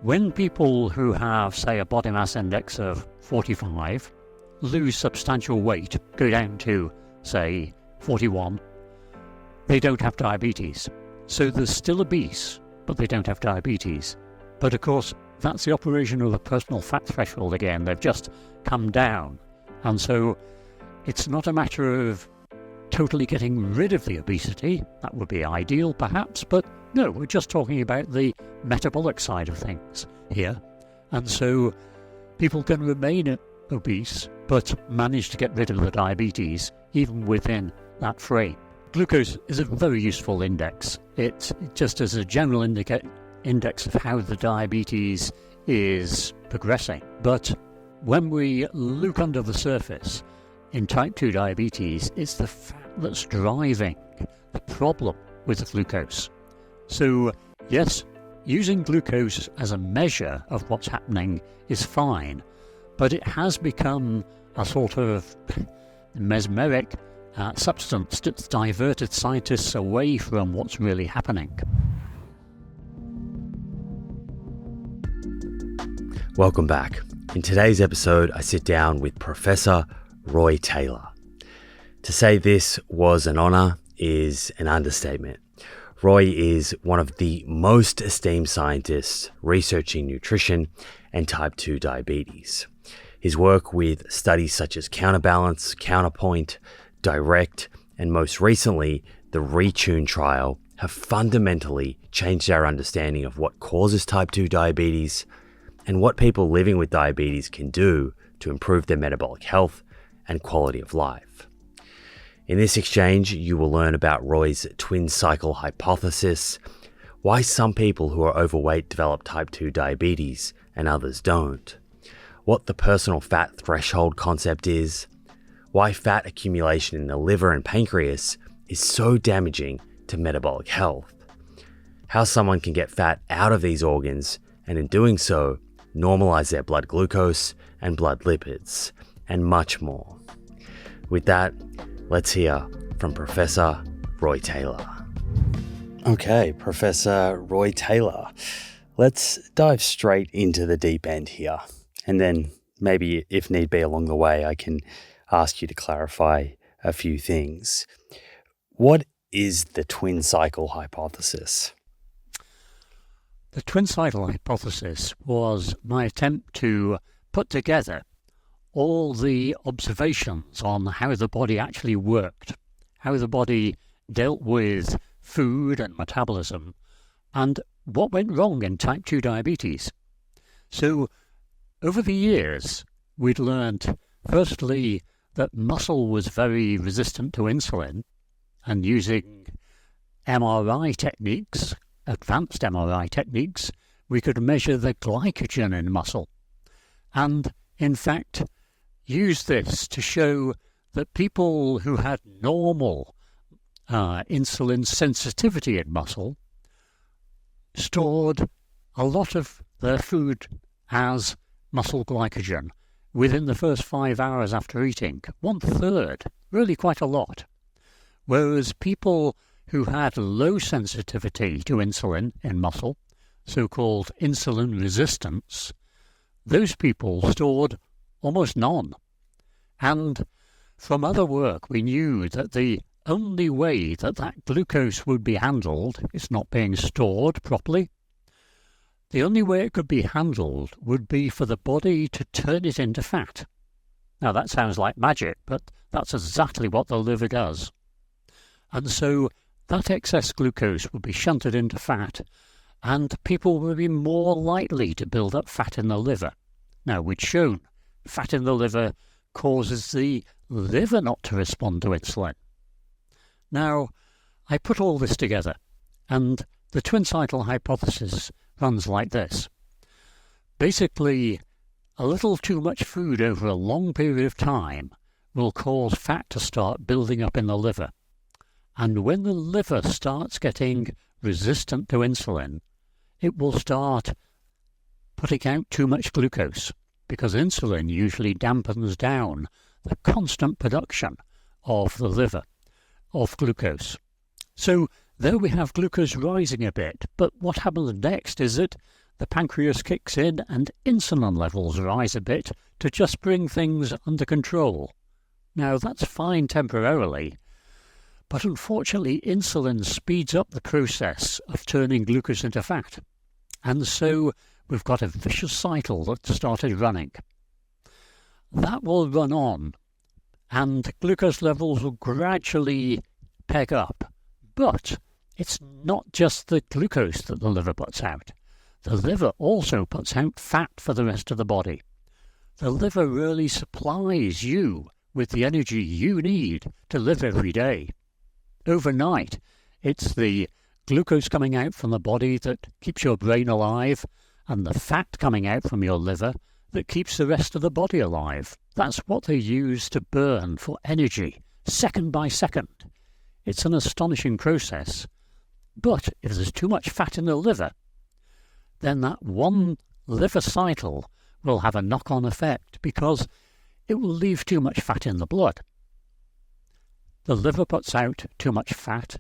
When people who have, say, a body mass index of 45 lose substantial weight, go down to, say, 41, they don't have diabetes. So they're still obese, but they don't have diabetes. But of course, that's the operation of the personal fat threshold again. They've just come down. And so it's not a matter of totally getting rid of the obesity. That would be ideal, perhaps, but no, we're just talking about the metabolic side of things here. And so people can remain obese, but manage to get rid of the diabetes, even within that frame. Glucose is a very useful index. It just as a general index of how the diabetes is progressing. But when we look under the surface, in type 2 diabetes, it's the fat that's driving the problem with the glucose. So, yes, using glucose as a measure of what's happening is fine, but it has become a sort of mesmeric substance that's diverted scientists away from what's really happening. Welcome back. In today's episode, I sit down with Professor Roy Taylor. To say this was an honour is an understatement. Roy is one of the most esteemed scientists researching nutrition and type 2 diabetes. His work with studies such as Counterbalance, Counterpoint, Direct, and most recently, the Retune trial have fundamentally changed our understanding of what causes type 2 diabetes and what people living with diabetes can do to improve their metabolic health and quality of life. In this exchange, you will learn about Roy's twin cycle hypothesis, why some people who are overweight develop type 2 diabetes and others don't, what the personal fat threshold concept is, why fat accumulation in the liver and pancreas is so damaging to metabolic health, how someone can get fat out of these organs and in doing so, normalize their blood glucose and blood lipids, and much more. With that, let's hear from Professor Roy Taylor. Okay, Professor Roy Taylor, let's dive straight into the deep end here. And then maybe, if need be along the way, I can ask you to clarify a few things. What is the twin cycle hypothesis? The twin cycle hypothesis was my attempt to put together all the observations on how the body actually worked, how the body dealt with food and metabolism, and what went wrong in type 2 diabetes. So, over the years, we'd learned, firstly, that muscle was very resistant to insulin, and using MRI techniques, advanced MRI techniques, we could measure the glycogen in muscle. And, in fact, use this to show that people who had normal insulin sensitivity in muscle stored a lot of their food as muscle glycogen within the first 5 hours after eating. 1/3, really quite a lot. Whereas people who had low sensitivity to insulin in muscle, so-called insulin resistance, those people stored almost none. And from other work, we knew that the only way that that glucose would be handled, it's not being stored properly, the only way it could be handled would be for the body to turn it into fat. Now that sounds like magic, but that's exactly what the liver does. And so that excess glucose would be shunted into fat, and people would be more likely to build up fat in the liver. Now, we'd shown fat in the liver causes the liver not to respond to insulin. Now, I put all this together, and the twin cycle hypothesis runs like this. Basically, a little too much food over a long period of time will cause fat to start building up in the liver. And when the liver starts getting resistant to insulin, it will start putting out too much glucose, because insulin usually dampens down the constant production of the liver of glucose. So there we have glucose rising a bit, but what happens next is that the pancreas kicks in and insulin levels rise a bit to just bring things under control. Now, that's fine temporarily, but unfortunately insulin speeds up the process of turning glucose into fat. And so we've got a vicious cycle that started running. That will run on, and glucose levels will gradually peg up. But it's not just the glucose that the liver puts out. The liver also puts out fat for the rest of the body. The liver really supplies you with the energy you need to live every day. Overnight, it's the glucose coming out from the body that keeps your brain alive, and the fat coming out from your liver that keeps the rest of the body alive. That's what they use to burn for energy, second by second. It's an astonishing process. But if there's too much fat in the liver, then that one liver cycle will have a knock-on effect because it will leave too much fat in the blood. The liver puts out too much fat.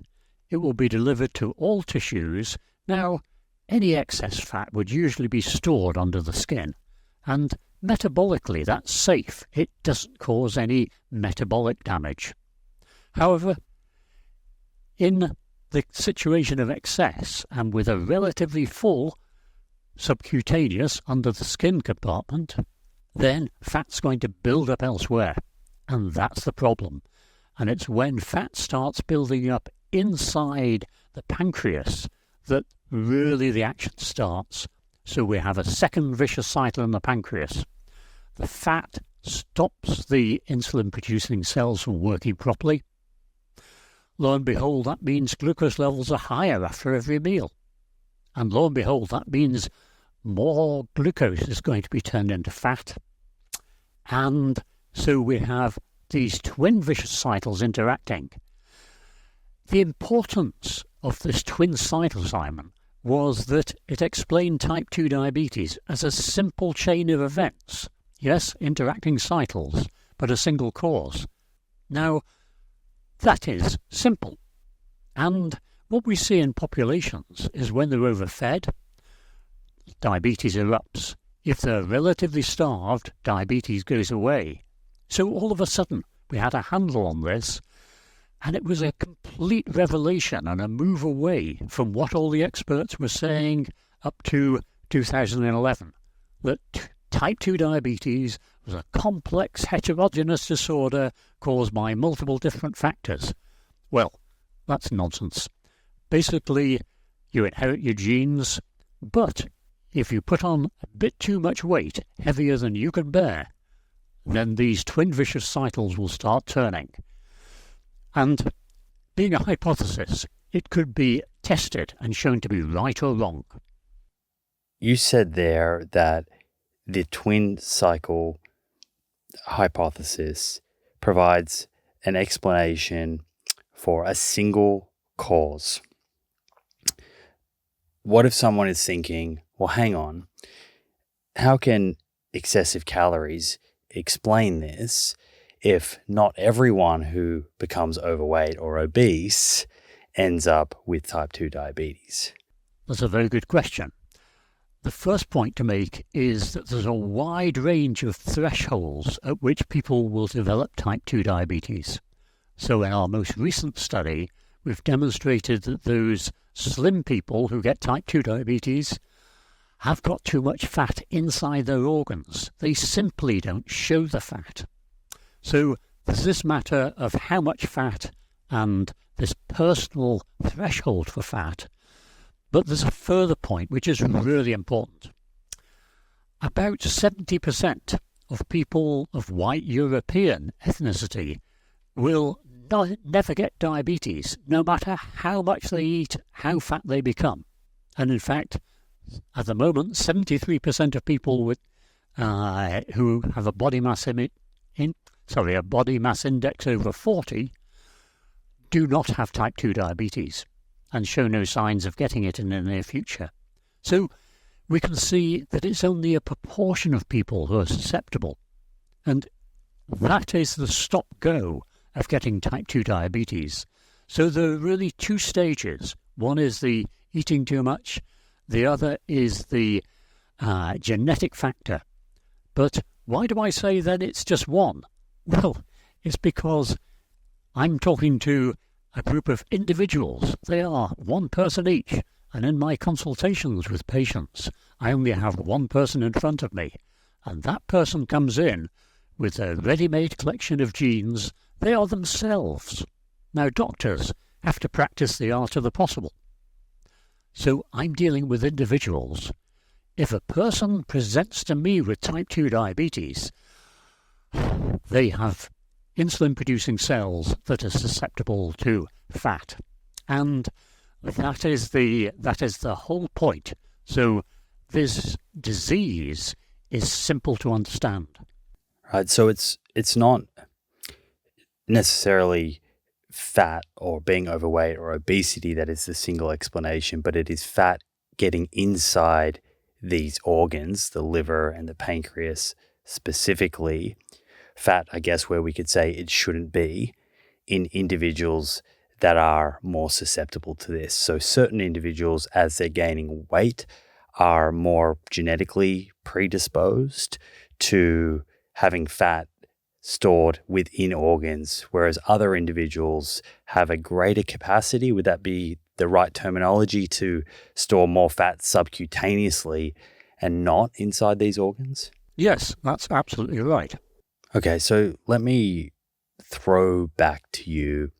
It will be delivered to all tissues. Now, any excess fat would usually be stored under the skin, and metabolically that's safe. It doesn't cause any metabolic damage. However, in the situation of excess and with a relatively full subcutaneous under the skin compartment, then fat's going to build up elsewhere, and that's the problem. And it's when fat starts building up inside the pancreas that really the action starts. So we have a second vicious cycle in the pancreas. The fat stops the insulin-producing cells from working properly. Lo and behold, that means glucose levels are higher after every meal. And lo and behold, that means more glucose is going to be turned into fat. And so we have these twin vicious cycles interacting. The importance of this twin cycle, Simon, was that it explained type 2 diabetes as a simple chain of events. Yes, interacting cycles, but a single cause. Now, that is simple. And what we see in populations is when they're overfed, diabetes erupts. If they're relatively starved, diabetes goes away. So all of a sudden, we had a handle on this, and it was a complete revelation and a move away from what all the experts were saying up to 2011, that type 2 diabetes was a complex heterogeneous disorder caused by multiple different factors. Well, that's nonsense. Basically, you inherit your genes, but if you put on a bit too much weight, heavier than you can bear, then these twin vicious cycles will start turning. And being a hypothesis, it could be tested and shown to be right or wrong. You said there that the twin cycle hypothesis provides an explanation for a single cause. What if someone is thinking, well, hang on, how can excessive calories explain this if not everyone who becomes overweight or obese ends up with type 2 diabetes? That's a very good question. The first point to make is that there's a wide range of thresholds at which people will develop type 2 diabetes. So in our most recent study, we've demonstrated that those slim people who get type 2 diabetes have got too much fat inside their organs. They simply don't show the fat. So there's this matter of how much fat and this personal threshold for fat. But there's a further point which is really important. About 70% of people of white European ethnicity will never get diabetes, no matter how much they eat, how fat they become. And in fact, at the moment, 73% of people with who have a body mass index over 40 do not have type 2 diabetes and show no signs of getting it in the near future. So we can see that it's only a proportion of people who are susceptible. And that is the stop-go of getting type 2 diabetes. So there are really two stages. One is the eating too much. The other is the genetic factor. But why do I say then it's just one? Well, it's because I'm talking to a group of individuals. They are one person each. And in my consultations with patients, I only have one person in front of me. And that person comes in with a ready-made collection of genes. They are themselves. Now, doctors have to practice the art of the possible. So I'm dealing with individuals. If a person presents to me with type 2 diabetes, they have insulin-producing cells that are susceptible to fat. And that is the whole point. So this disease is simple to understand. Right, so it's not necessarily fat or being overweight or obesity that is the single explanation, but it is fat getting inside these organs, the liver and the pancreas specifically. Fat, I guess, where we could say it shouldn't be in individuals that are more susceptible to this. So certain individuals, as they're gaining weight, are more genetically predisposed to having fat stored within organs, whereas other individuals have a greater capacity, would that be the right terminology, to store more fat subcutaneously and not inside these organs? Yes, that's absolutely right. Okay, so let me throw back to you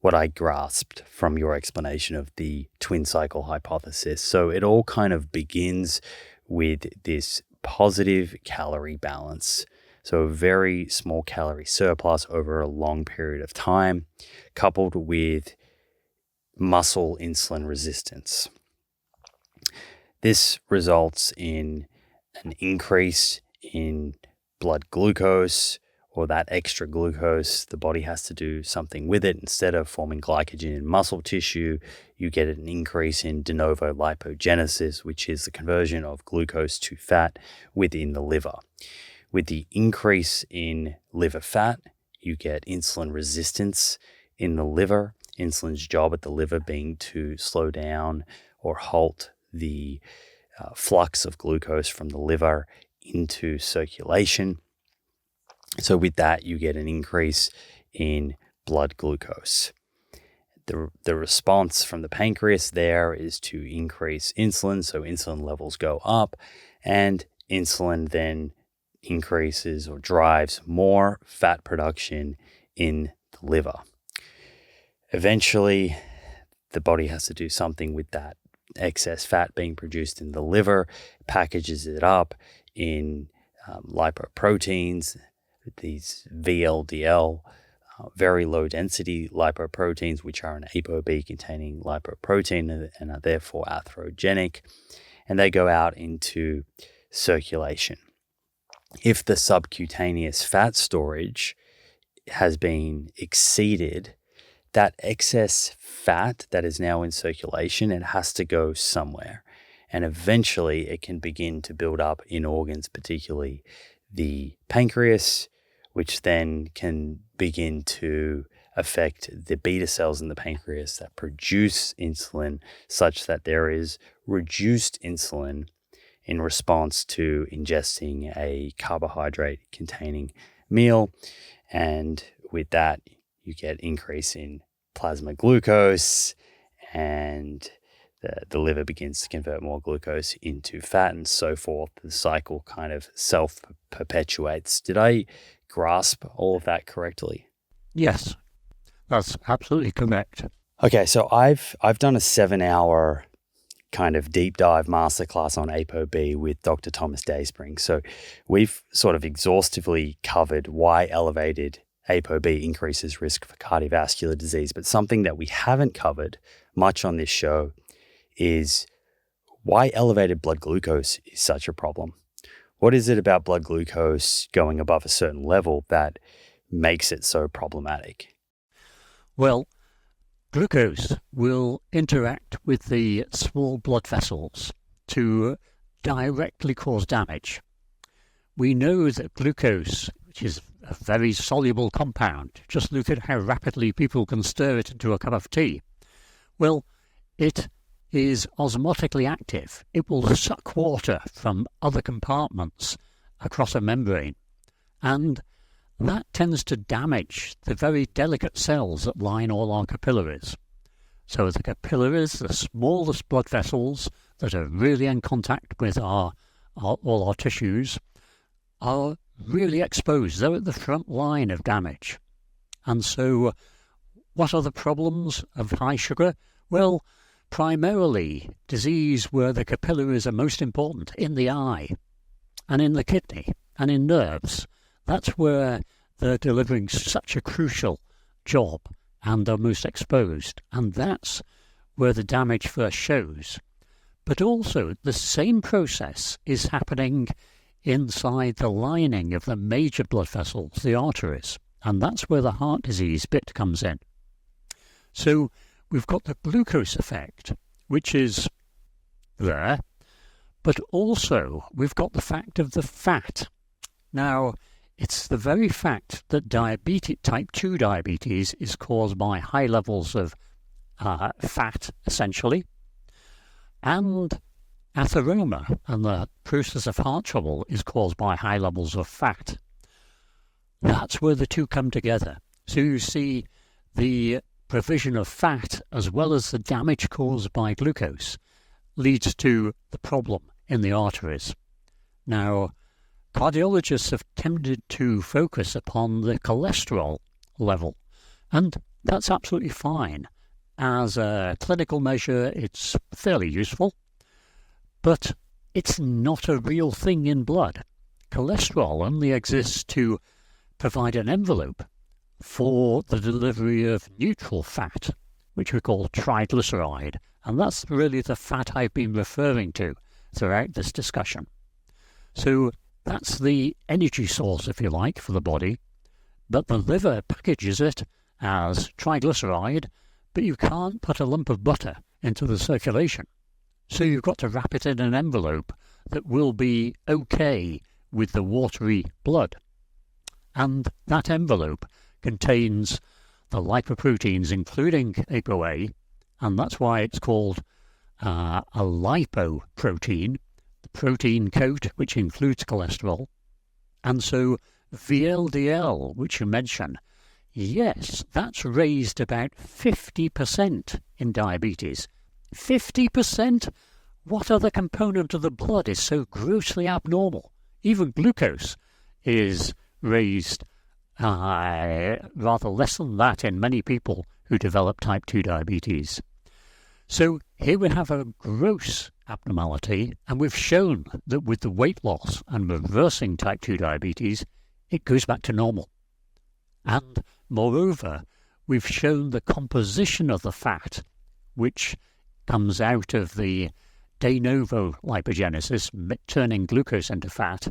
what I grasped from your explanation of the twin cycle hypothesis. So it all kind of begins with this positive calorie balance. So a very small calorie surplus over a long period of time, coupled with muscle insulin resistance. This results in an increase in blood glucose, or that extra glucose. The body has to do something with it. Instead of forming glycogen in muscle tissue, you get an increase in de novo lipogenesis, which is the conversion of glucose to fat within the liver. With the increase in liver fat, you get insulin resistance in the liver. Insulin's job at the liver being to slow down or halt the flux of glucose from the liver into circulation. So with that, you get an increase in blood glucose. The response from the pancreas there is to increase insulin, so insulin levels go up, and insulin then increases or drives more fat production in the liver. Eventually, the body has to do something with that excess fat being produced in the liver, packages it up in lipoproteins, these VLDL, very low density lipoproteins, which are an ApoB containing lipoprotein and are therefore atherogenic, and they go out into circulation. If the subcutaneous fat storage has been exceeded, that excess fat that is now in circulation, it has to go somewhere. And eventually it can begin to build up in organs, particularly the pancreas, which then can begin to affect the beta cells in the pancreas that produce insulin, such that there is reduced insulin in response to ingesting a carbohydrate-containing meal. And with that, you get increase in plasma glucose, and the liver begins to convert more glucose into fat and so forth. The cycle kind of self-perpetuates. Did I grasp all of that correctly? Yes, that's absolutely correct. Okay, so I've done a 7-hour kind of deep dive masterclass on ApoB with Dr. Thomas Dayspring. So we've sort of exhaustively covered why elevated ApoB increases risk for cardiovascular disease. But something that we haven't covered much on this show is why elevated blood glucose is such a problem. What is it about blood glucose going above a certain level that makes it so problematic? Well, glucose will interact with the small blood vessels to directly cause damage. We know that glucose, which is a very soluble compound, just look at how rapidly people can stir it into a cup of tea. Well, it is osmotically active. It will suck water from other compartments across a membrane, and that tends to damage the very delicate cells that line all our capillaries. So the capillaries, the smallest blood vessels that are really in contact with all our tissues, are really exposed. They're at the front line of damage. And so what are the problems of high sugar? Well, primarily disease where the capillaries are most important, in the eye and in the kidney and in nerves. That's where they're delivering such a crucial job and are most exposed. And that's where the damage first shows. But also the same process is happening inside the lining of the major blood vessels, the arteries. And that's where the heart disease bit comes in. So we've got the glucose effect, which is there, but also we've got the fact of the fat. Now, it's the very fact that type 2 diabetes is caused by high levels of fat, essentially, and atheroma, and the process of heart trouble, is caused by high levels of fat. That's where the two come together. So you see the provision of fat as well as the damage caused by glucose leads to the problem in the arteries. Now, cardiologists have tended to focus upon the cholesterol level, and that's absolutely fine. As a clinical measure, it's fairly useful, but it's not a real thing in blood. Cholesterol only exists to provide an envelope for the delivery of neutral fat, which we call triglyceride, and that's really the fat I've been referring to throughout this discussion. So that's the energy source, if you like, for the body, but the liver packages it as triglyceride, but you can't put a lump of butter into the circulation. So you've got to wrap it in an envelope that will be okay with the watery blood. And that envelope contains the lipoproteins, including ApoA, and that's why it's called a lipoprotein, the protein coat, which includes cholesterol. And so VLDL, which you mentioned, yes, that's raised about 50% in diabetes. 50%? What other component of the blood is so grossly abnormal? Even glucose is raised rather less than that in many people who develop type 2 diabetes. So here we have a gross abnormality, and we've shown that with the weight loss and reversing type 2 diabetes, it goes back to normal. And moreover, we've shown the composition of the fat, which comes out of the de novo lipogenesis, turning glucose into fat,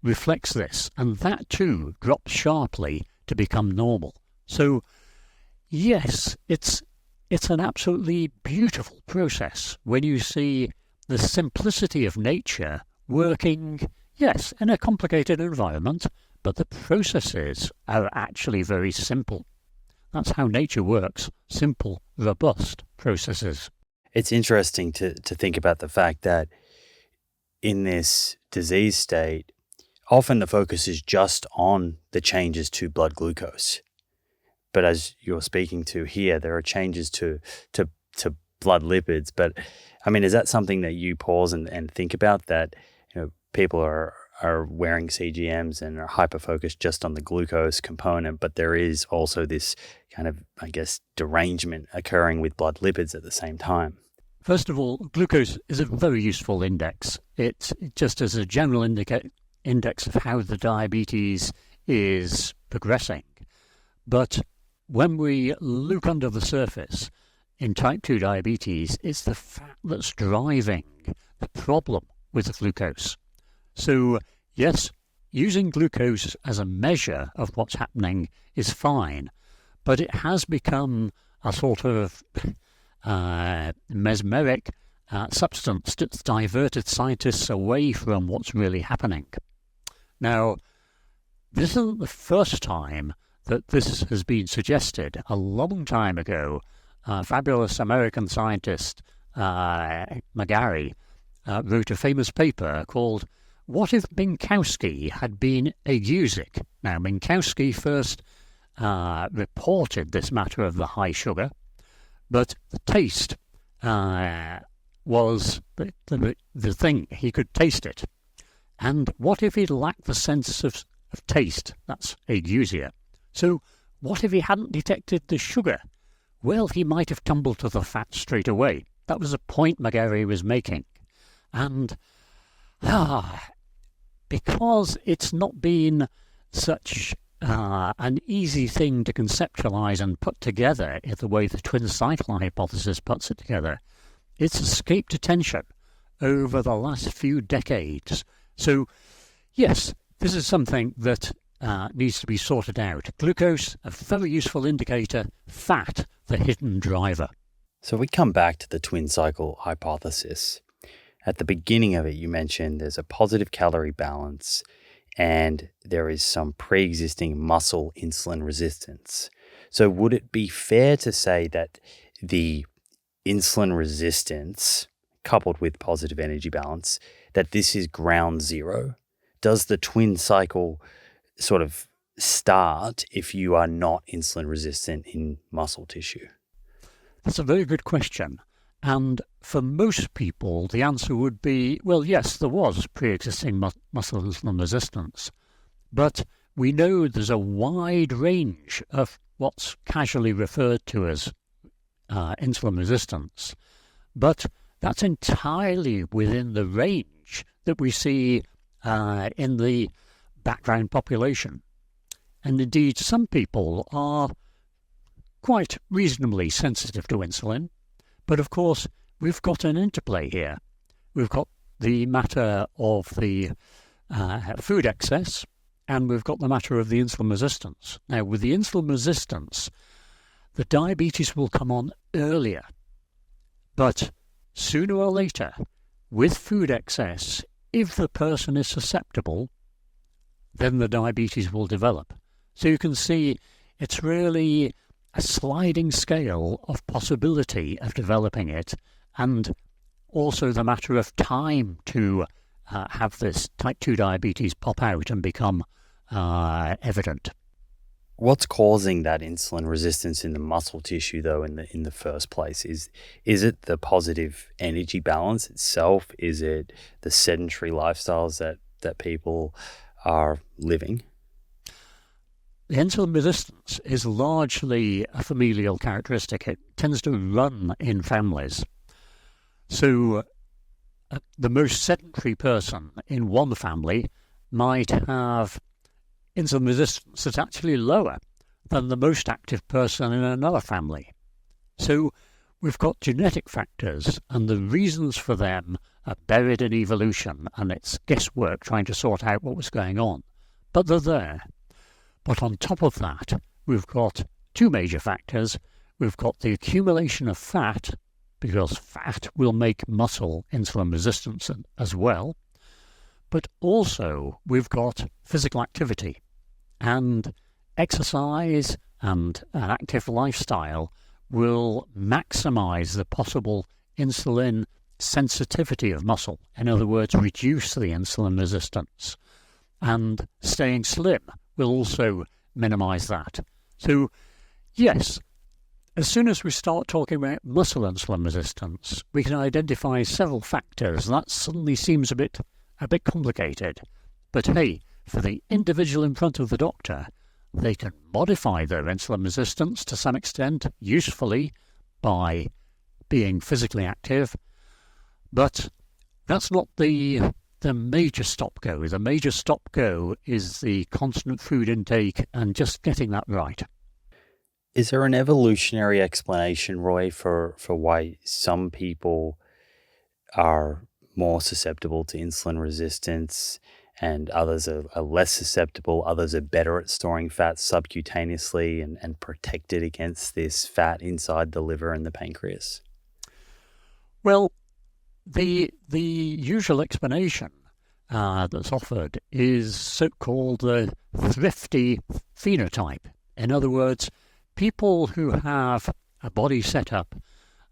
reflects this, and that too drops sharply to become normal. So yes, it's an absolutely beautiful process when you see the simplicity of nature working, yes, in a complicated environment, but the processes are actually very simple. That's how nature works, simple, robust processes. It's interesting to think about the fact that in this disease state, often the focus is just on the changes to blood glucose. But as you're speaking to here, there are changes to blood lipids. But I mean, is that something that you pause and think about, that people are wearing CGMs and are hyper-focused just on the glucose component, but there is also this kind of, I guess, derangement occurring with blood lipids at the same time? First of all, glucose is a very useful index. It just as a general index of how the diabetes is progressing. But when we look under the surface in type 2 diabetes, it's the fat that's driving the problem with the glucose. So yes, using glucose as a measure of what's happening is fine, but it has become a sort of mesmeric substance that's diverted scientists away from what's really happening. Now, this isn't the first time that this has been suggested. A long time ago, a fabulous American scientist, McGarry wrote a famous paper called "What if Minkowski had been agusic?" Now, Minkowski first reported this matter of the high sugar, but the taste was the thing. He could taste it. And what if he lacked the sense of taste? That's agusia. So what if he hadn't detected the sugar? Well, he might have tumbled to the fat straight away. That was a point McGarry was making. And because it's not been such an easy thing to conceptualize and put together in the way the twin cycle hypothesis puts it together, it's escaped attention over the last few decades. So, yes, this is something that needs to be sorted out. Glucose, a very useful indicator. Fat, the hidden driver. So we come back to the twin cycle hypothesis. At the beginning of it, you mentioned there's a positive calorie balance and there is some pre-existing muscle insulin resistance. So would it be fair to say that the insulin resistance coupled with positive energy balance, that this is ground zero? Does the twin cycle sort of start if you are not insulin resistant in muscle tissue? That's a very good question. And for most people, the answer would be, well, yes, there was pre-existing muscle insulin resistance. But we know there's a wide range of what's casually referred to as insulin resistance. But that's entirely within the range that we see in the background population. And indeed, some people are quite reasonably sensitive to insulin. But of course, we've got an interplay here. We've got the matter of the food excess, and we've got the matter of the insulin resistance. Now, with the insulin resistance, the diabetes will come on earlier. But sooner or later, with food excess, if the person is susceptible, then the diabetes will develop. So you can see it's really a sliding scale of possibility of developing it, and also the matter of time to have this type 2 diabetes pop out and become evident. What's causing that insulin resistance in the muscle tissue, though, in the first place? Is it the positive energy balance itself? Is it the sedentary lifestyles that people are living? The insulin resistance is largely a familial characteristic. It tends to run in families. So the most sedentary person in one family might have insulin resistance that's actually lower than the most active person in another family. So we've got genetic factors, and the reasons for them are buried in evolution, and it's guesswork trying to sort out what was going on. But they're there. But on top of that, we've got two major factors. We've got the accumulation of fat, because fat will make muscle insulin resistance as well. But also we've got physical activity, and exercise and an active lifestyle will maximize the possible insulin sensitivity of muscle. In other words, reduce the insulin resistance. And staying slim will also minimize that. So, yes, as soon as we start talking about muscle insulin resistance, we can identify several factors. That suddenly seems a bit complicated. But hey, for the individual in front of the doctor, they can modify their insulin resistance to some extent, usefully, by being physically active. But that's not the major stop-go. The major stop-go is the constant food intake and just getting that right. Is there an evolutionary explanation, Roy, for why some people are more susceptible to insulin resistance and others are less susceptible, others are better at storing fat subcutaneously and protected against this fat inside the liver and the pancreas? Well, the usual explanation that's offered is so-called the thrifty phenotype. In other words, people who have a body setup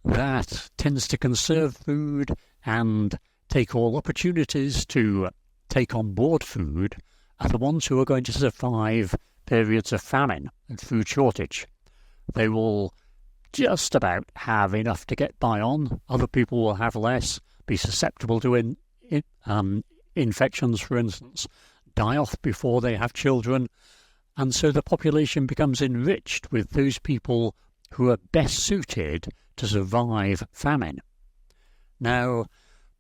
that tends to conserve food and take all opportunities to take on board food are the ones who are going to survive periods of famine and food shortage. They will just about have enough to get by on. Other people will have less, be susceptible to infections, for instance, die off before they have children. And so the population becomes enriched with those people who are best suited to survive famine. Now,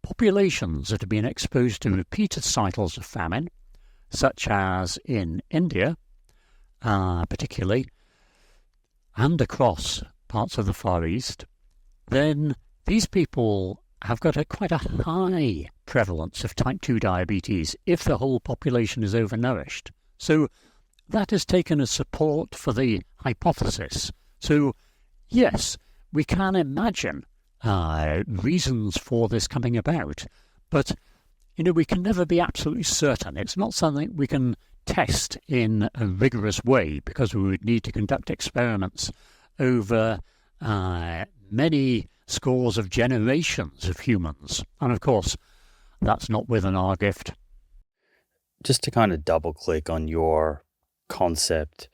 populations that have been exposed to repeated cycles of famine, such as in India, particularly, and across parts of the Far East, then these people have got quite a high prevalence of type 2 diabetes if the whole population is overnourished. So that has taken as support for the hypothesis. So yes, we can imagine reasons for this coming about, but we can never be absolutely certain. It's not something we can test in a rigorous way because we would need to conduct experiments over many scores of generations of humans. And of course, that's not within our gift. Just to kind of double click on your concept,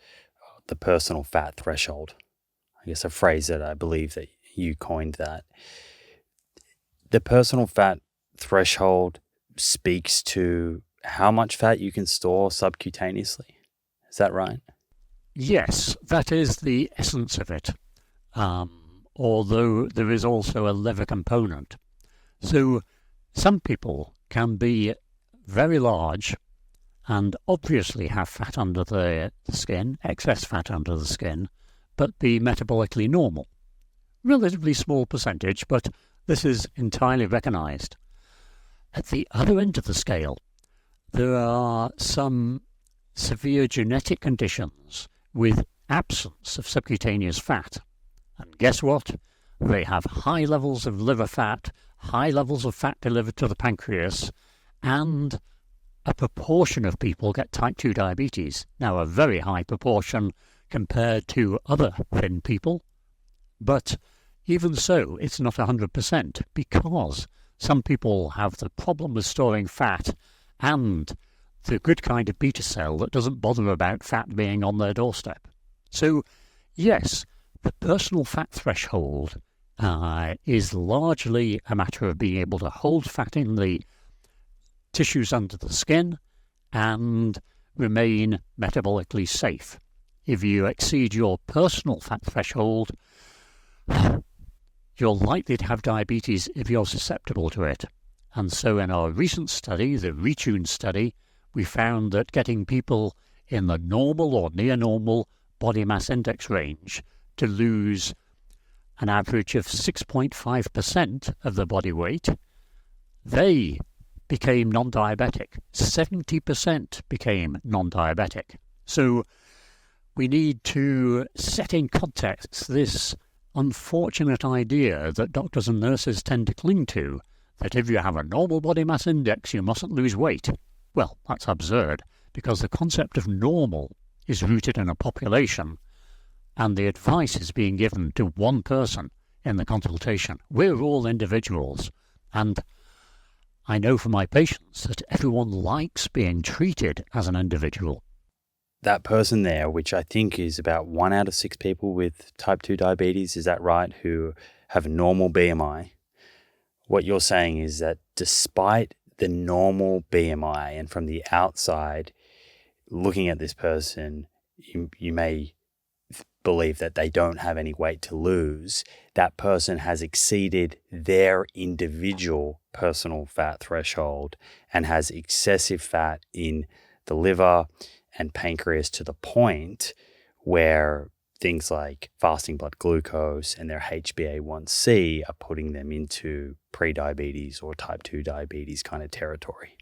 the personal fat threshold, I guess a phrase that I believe that you coined that. The personal fat threshold speaks to how much fat you can store subcutaneously. Is that right? Yes, that is the essence of it. Although there is also a liver component. So some people can be very large and obviously have fat under the skin, excess fat under the skin, but be metabolically normal. Relatively small percentage, but this is entirely recognised. At the other end of the scale, there are some severe genetic conditions with absence of subcutaneous fat. And guess what? They have high levels of liver fat, high levels of fat delivered to the pancreas, and a proportion of people get type 2 diabetes. Now, a very high proportion compared to other thin people, but even so, it's not 100% because some people have the problem with storing fat and the good kind of beta cell that doesn't bother about fat being on their doorstep. So, yes, the personal fat threshold is largely a matter of being able to hold fat in the tissues under the skin and remain metabolically safe. If you exceed your personal fat threshold, you're likely to have diabetes if you're susceptible to it. And so in our recent study, the Retune study, we found that getting people in the normal or near normal body mass index range to lose an average of 6.5% of their body weight, they became non-diabetic. 70% became non-diabetic. So we need to set in context this unfortunate idea that doctors and nurses tend to cling to, that if you have a normal body mass index, you mustn't lose weight. Well, that's absurd, because the concept of normal is rooted in a population, and the advice is being given to one person in the consultation. We're all individuals, and I know from my patients that everyone likes being treated as an individual. That person there, which I think is about 1 out of 6 people with type 2 diabetes, is that right, who have normal BMI, what you're saying is that despite the normal BMI and from the outside, looking at this person, you may believe that they don't have any weight to lose. That person has exceeded their individual personal fat threshold and has excessive fat in the liver and pancreas to the point where things like fasting blood glucose and their HbA1c are putting them into pre-diabetes or type 2 diabetes kind of territory.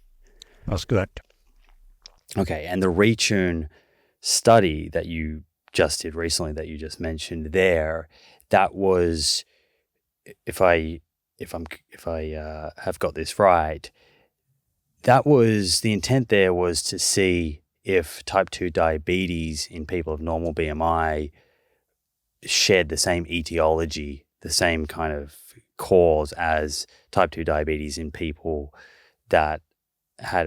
That's correct. Okay, and the Retune study that you just did recently, that you just mentioned there, that was, if I have got this right, that was the intent there was to see if type 2 diabetes in people of normal BMI shared the same etiology the same kind of cause as type 2 diabetes in people that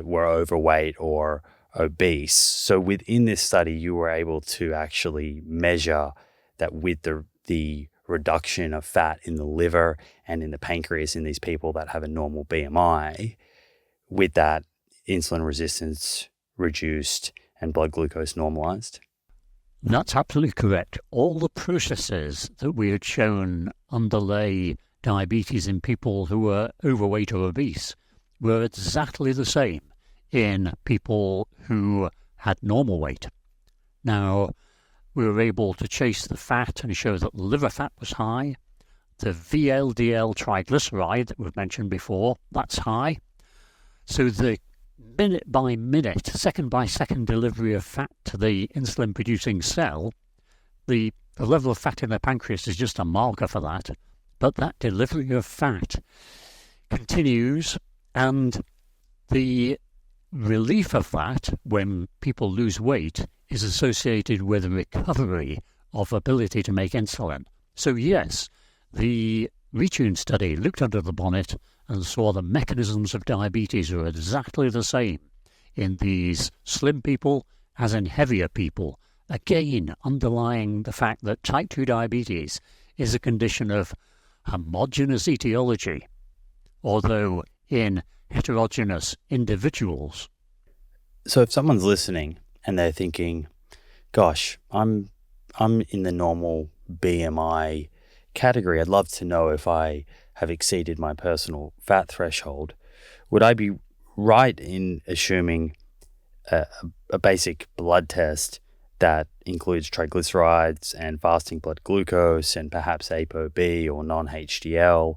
were overweight or obese. So within this study, you were able to actually measure that with the reduction of fat in the liver and in the pancreas in these people that have a normal BMI, with that insulin resistance reduced and blood glucose normalized? That's absolutely correct. All the processes that we had shown underlay diabetes in people who were overweight or obese were exactly the same in people who had normal weight. Now, we were able to chase the fat and show that liver fat was high. The VLDL triglyceride that we've mentioned before, that's high. So the minute by minute, second by second delivery of fat to the insulin producing cell, the level of fat in the pancreas is just a marker for that. But that delivery of fat continues, and the relief of that when people lose weight is associated with a recovery of ability to make insulin. So yes, the Retune study looked under the bonnet and saw the mechanisms of diabetes are exactly the same in these slim people as in heavier people, again underlying the fact that type 2 diabetes is a condition of homogeneous etiology, although in heterogeneous individuals. So if someone's listening and they're thinking, gosh, I'm in the normal BMI category, I'd love to know if I have exceeded my personal fat threshold, would I be right in assuming a basic blood test that includes triglycerides and fasting blood glucose and perhaps ApoB or non-HDL,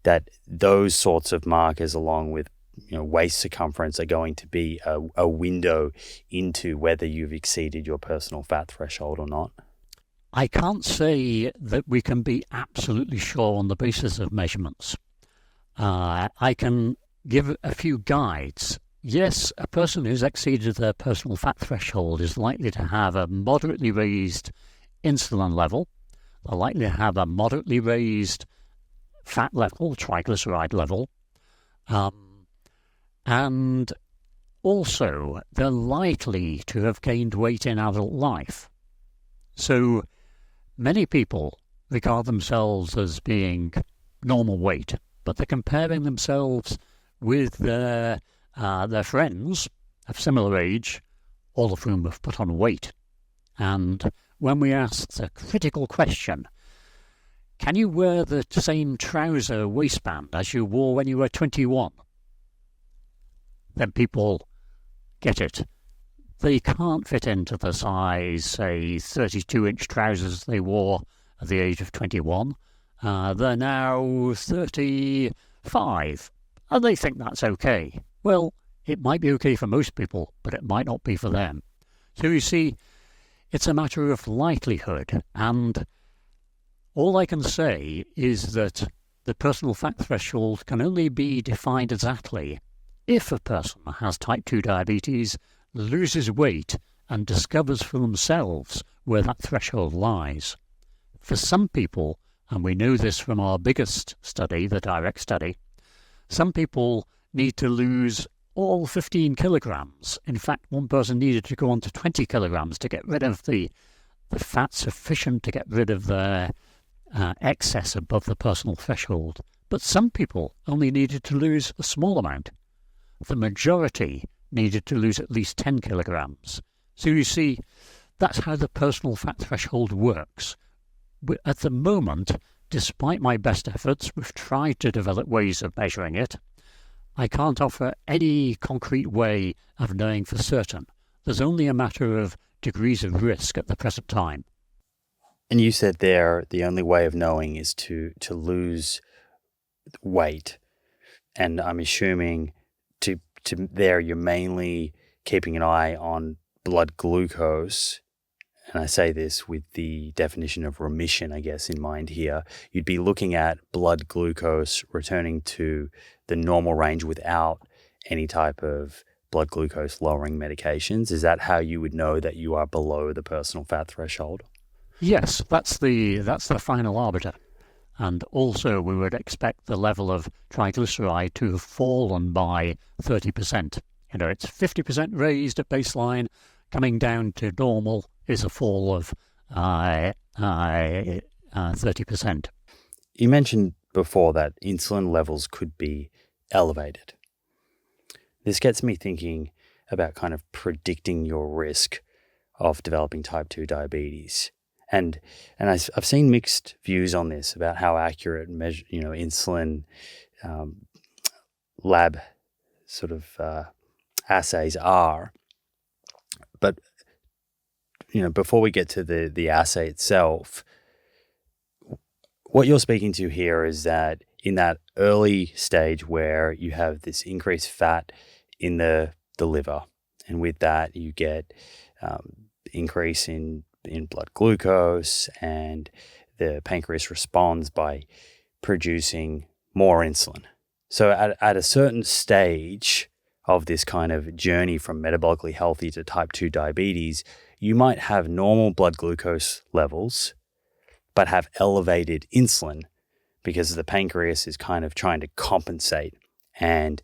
that those sorts of markers along with waist circumference are going to be a window into whether you've exceeded your personal fat threshold or not? I can't say that we can be absolutely sure on the basis of measurements. I can give a few guides. Yes, a person who's exceeded their personal fat threshold is likely to have a moderately raised insulin level. They're likely to have a moderately raised fat level, triglyceride level. And also, they're likely to have gained weight in adult life. So many people regard themselves as being normal weight, but they're comparing themselves with their friends of similar age, all of whom have put on weight. And when we ask the critical question, can you wear the same trouser waistband as you wore when you were 21? Then people get it. They can't fit into the size, say, 32-inch trousers they wore at the age of 21. They're now 35, and they think that's okay. Well, it might be okay for most people, but it might not be for them. So you see, it's a matter of likelihood, and all I can say is that the personal fat threshold can only be defined exactly if a person has type 2 diabetes, loses weight, and discovers for themselves where that threshold lies. For some people, and we know this from our biggest study, the direct study, some people need to lose all 15 kilograms. In fact, one person needed to go on to 20 kilograms to get rid of the fat sufficient to get rid of their excess above the personal threshold. But some people only needed to lose a small amount. The majority needed to lose at least 10 kilograms. So you see, that's how the personal fat threshold works. At the moment, despite my best efforts, we've tried to develop ways of measuring it. I can't offer any concrete way of knowing for certain. There's only a matter of degrees of risk at the present time. And you said there the only way of knowing is to lose weight. And I'm assuming to there you're mainly keeping an eye on blood glucose. And I say this with the definition of remission, I guess, in mind here. You'd be looking at blood glucose returning to the normal range without any type of blood glucose lowering medications. Is that how you would know that you are below the personal fat threshold? Yes, that's the final arbiter. And also we would expect the level of triglyceride to have fallen by 30%. It's 50% raised at baseline, coming down to normal is a fall of 30%. You mentioned before that insulin levels could be elevated. This gets me thinking about kind of predicting your risk of developing type 2 diabetes. And I've seen mixed views on this about how accurate insulin lab sort of assays are. But before we get to the assay itself, what you're speaking to here is that in that early stage where you have this increased fat in the liver, and with that you get increase in blood glucose, and the pancreas responds by producing more insulin. So at a certain stage of this kind of journey from metabolically healthy to type 2 diabetes, you might have normal blood glucose levels, but have elevated insulin because the pancreas is kind of trying to compensate and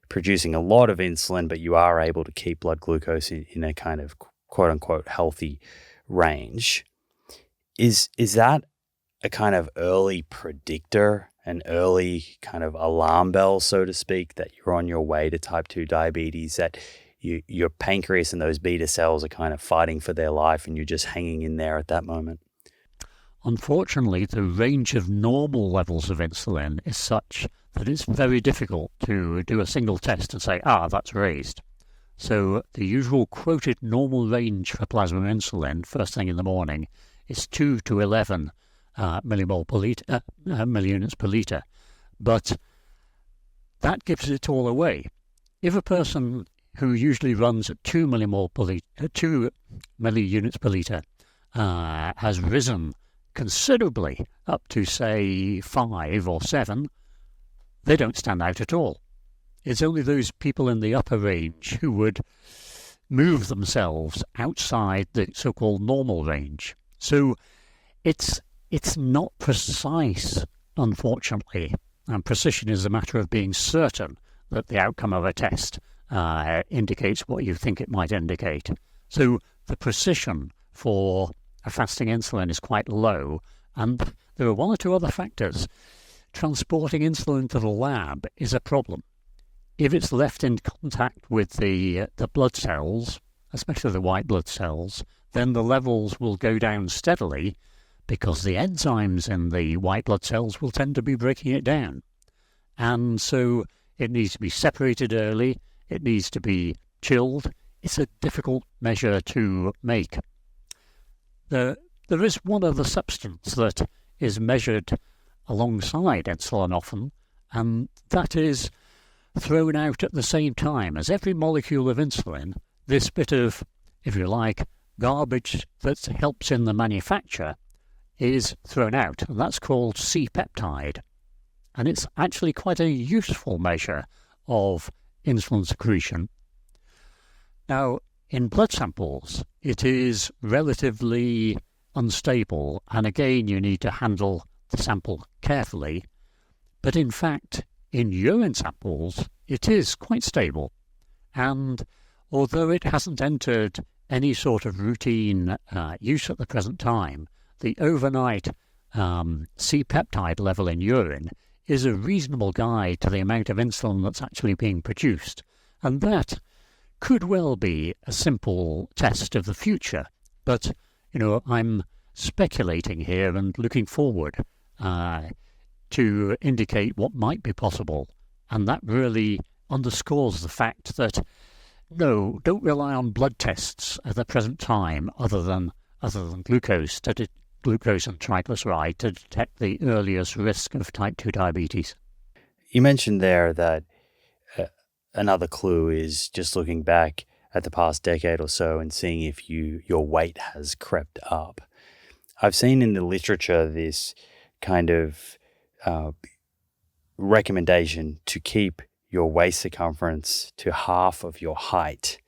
producing a lot of insulin, but you are able to keep blood glucose in a kind of quote unquote healthy range. Is that a kind of early predictor, an early kind of alarm bell, so to speak, that you're on your way to type 2 diabetes, that your pancreas and those beta cells are kind of fighting for their life and you're just hanging in there at that moment? Unfortunately, the range of normal levels of insulin is such that it's very difficult to do a single test and say, that's raised. So the usual quoted normal range for plasma insulin first thing in the morning is 2 to 11 millimole per liter, millunits per liter. But that gives it all away. If a person who usually runs at 2 millimole per liter, 2 milliunits per liter has risen considerably up to, say, 5 or 7, they don't stand out at all. It's only those people in the upper range who would move themselves outside the so-called normal range. So it's not precise, unfortunately. And precision is a matter of being certain that the outcome of a test indicates what you think it might indicate. So the precision for a fasting insulin is quite low, and there are one or two other factors. Transporting insulin to the lab is a problem. If it's left in contact with the blood cells, especially the white blood cells, then the levels will go down steadily because the enzymes in the white blood cells will tend to be breaking it down. And so it needs to be separated early, it needs to be chilled. It's a difficult measure to make. There is one other substance that is measured alongside insulin often, and that is thrown out at the same time as every molecule of insulin. This bit of, if you like, garbage that helps in the manufacture is thrown out, and that's called C-peptide. And it's actually quite a useful measure of insulin secretion. Now, in blood samples, it is relatively unstable, and again, you need to handle the sample carefully. But in fact, in urine samples, it is quite stable. And although it hasn't entered any sort of routine use at the present time, the overnight C-peptide level in urine is a reasonable guide to the amount of insulin that's actually being produced. And that could well be a simple test of the future. But, I'm speculating here and looking forward to indicate what might be possible. And that really underscores the fact that, no, don't rely on blood tests at the present time other than glucose and triglyceride to detect the earliest risk of type 2 diabetes. You mentioned there that another clue is just looking back at the past decade or so and seeing if your weight has crept up. I've seen in the literature this kind of recommendation to keep your waist circumference to half of your height.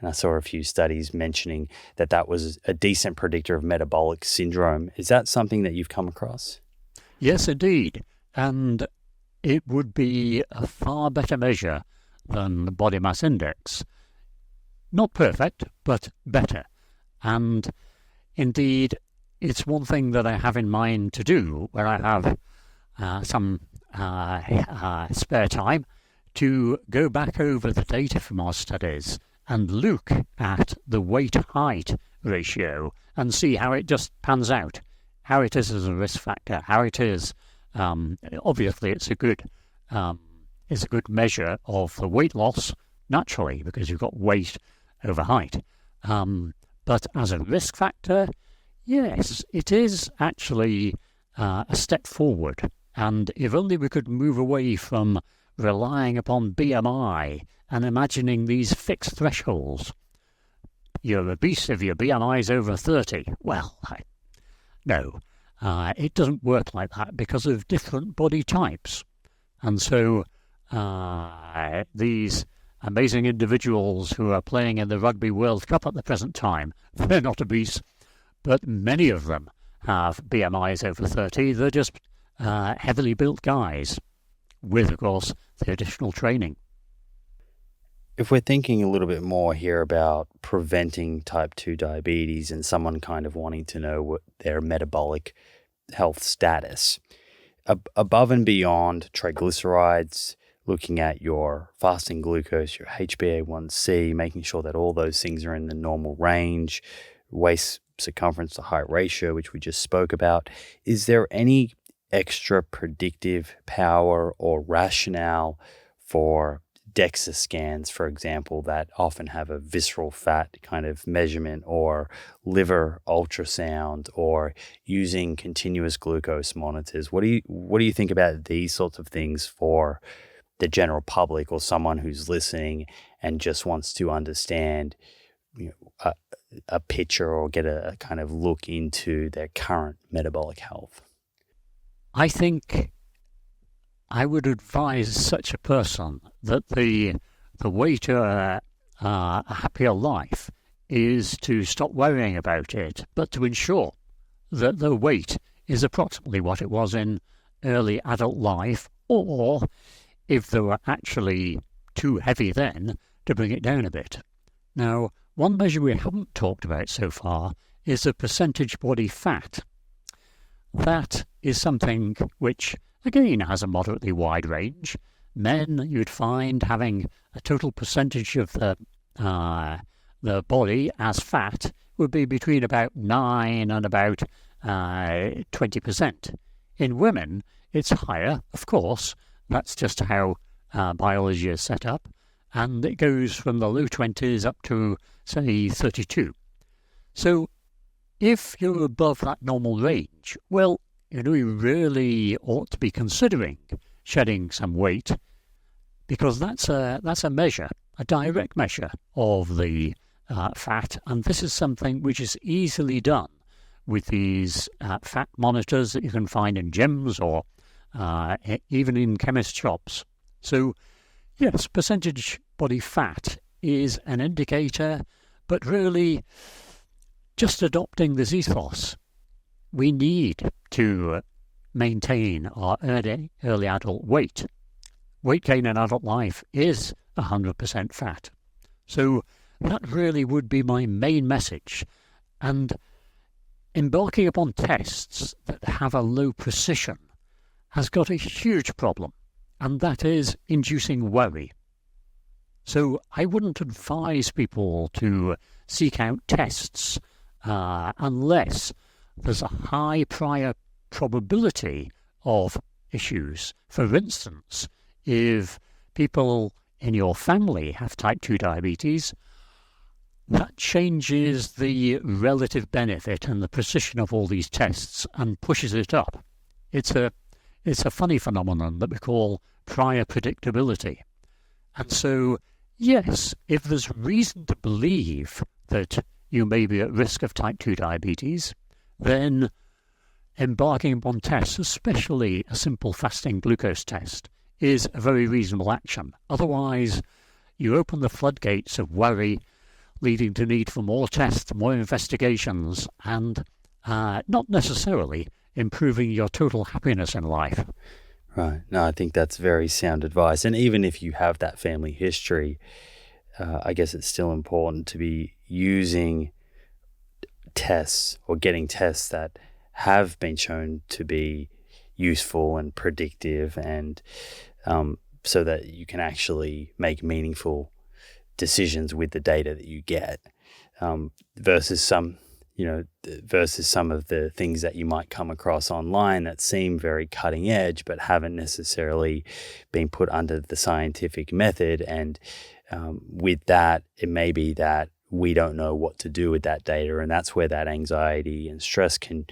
And I saw a few studies mentioning that was a decent predictor of metabolic syndrome. Is that something that you've come across? Yes, indeed. And it would be a far better measure than the body mass index. Not perfect, but better. And indeed, it's one thing that I have in mind to do where I have some spare time to go back over the data from our studies and look at the weight-height ratio and see how it just pans out, how it is as a risk factor, how it is. Obviously, it's a good measure of the weight loss, naturally, because you've got weight over height. But as a risk factor, yes, it is actually a step forward. And if only we could move away from relying upon BMI and imagining these fixed thresholds. You're obese if your BMI is over 30. Well, no, it doesn't work like that because of different body types. And so these amazing individuals who are playing in the Rugby World Cup at the present time, they're not obese, but many of them have BMIs over 30. They're just heavily built guys with, of course, the additional training. If we're thinking a little bit more here about preventing type 2 diabetes and someone kind of wanting to know what their metabolic health status, above and beyond triglycerides, looking at your fasting glucose, your HbA1c, making sure that all those things are in the normal range, waist circumference to height ratio, which we just spoke about, is there any extra predictive power or rationale for DEXA scans, for example, that often have a visceral fat kind of measurement, or liver ultrasound, or using continuous glucose monitors? What do you think about these sorts of things for the general public or someone who's listening and just wants to understand, a picture or get a kind of look into their current metabolic health? I think I would advise such a person that the way to a happier life is to stop worrying about it, but to ensure that the weight is approximately what it was in early adult life, or if they were actually too heavy then, to bring it down a bit. Now, one measure we haven't talked about so far is the percentage body fat. That is something which, again, has a moderately wide range. Men, you'd find, having a total percentage of the body as fat would be between about 9 and about 20%. In women, it's higher, of course. That's just how biology is set up. And it goes from the low 20s up to, say, 32. So if you're above that normal range, well, you really ought to be considering shedding some weight, because that's a measure, a direct measure of the fat, and this is something which is easily done with these fat monitors that you can find in gyms or even in chemist shops. So, yes, percentage body fat is an indicator, but really just adopting this ethos. We need to maintain our early adult weight. Weight gain in adult life is 100% fat. So that really would be my main message. And embarking upon tests that have a low precision has got a huge problem, and that is inducing worry. So I wouldn't advise people to seek out tests unless there's a high prior probability of issues. For instance, if people in your family have type 2 diabetes, that changes the relative benefit and the precision of all these tests and pushes it up. It's a funny phenomenon that we call prior predictability. And so, yes, if there's reason to believe that you may be at risk of type 2 diabetes, then embarking upon tests, especially a simple fasting glucose test, is a very reasonable action. Otherwise, you open the floodgates of worry, leading to need for more tests, more investigations, and not necessarily improving your total happiness in life. Right. No, I think that's very sound advice. And even if you have that family history, I guess it's still important to be using tests or getting tests that have been shown to be useful and predictive, and so that you can actually make meaningful decisions with the data that you get, versus some of the things that you might come across online that seem very cutting edge but haven't necessarily been put under the scientific method. And with that, it may be that we don't know what to do with that data, and that's where that anxiety and stress can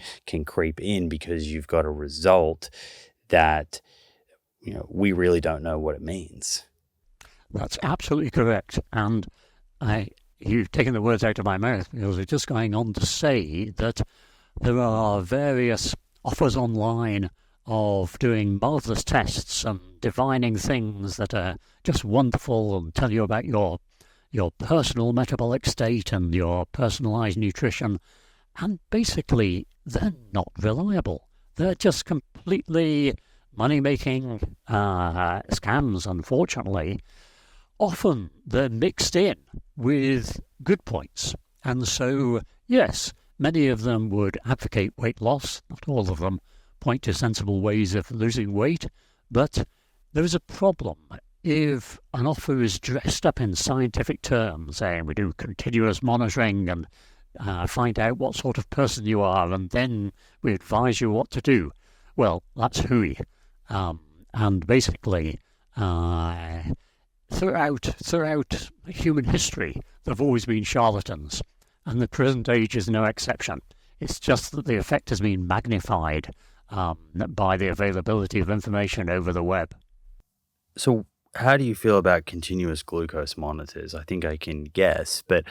creep in, because you've got a result that we really don't know what it means. That's absolutely correct. And you've taken the words out of my mouth, because we're just going on to say that there are various offers online of doing marvelous tests and divining things that are just wonderful and tell you about your personal metabolic state and your personalized nutrition. And basically, they're not reliable. They're just completely money-making scams, unfortunately. Often they're mixed in with good points. And so, yes, many of them would advocate weight loss. Not all of them point to sensible ways of losing weight. But there is a problem if an offer is dressed up in scientific terms, saying we do continuous monitoring and find out what sort of person you are, and then we advise you what to do. Well, that's hooey. And basically, throughout human history, there have always been charlatans, and the present age is no exception. It's just that the effect has been magnified by the availability of information over the web. So how do you feel about continuous glucose monitors? I think I can guess, but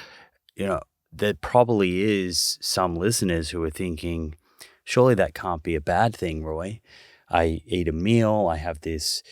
there probably is some listeners who are thinking, surely that can't be a bad thing, Roy. I eat a meal, I have this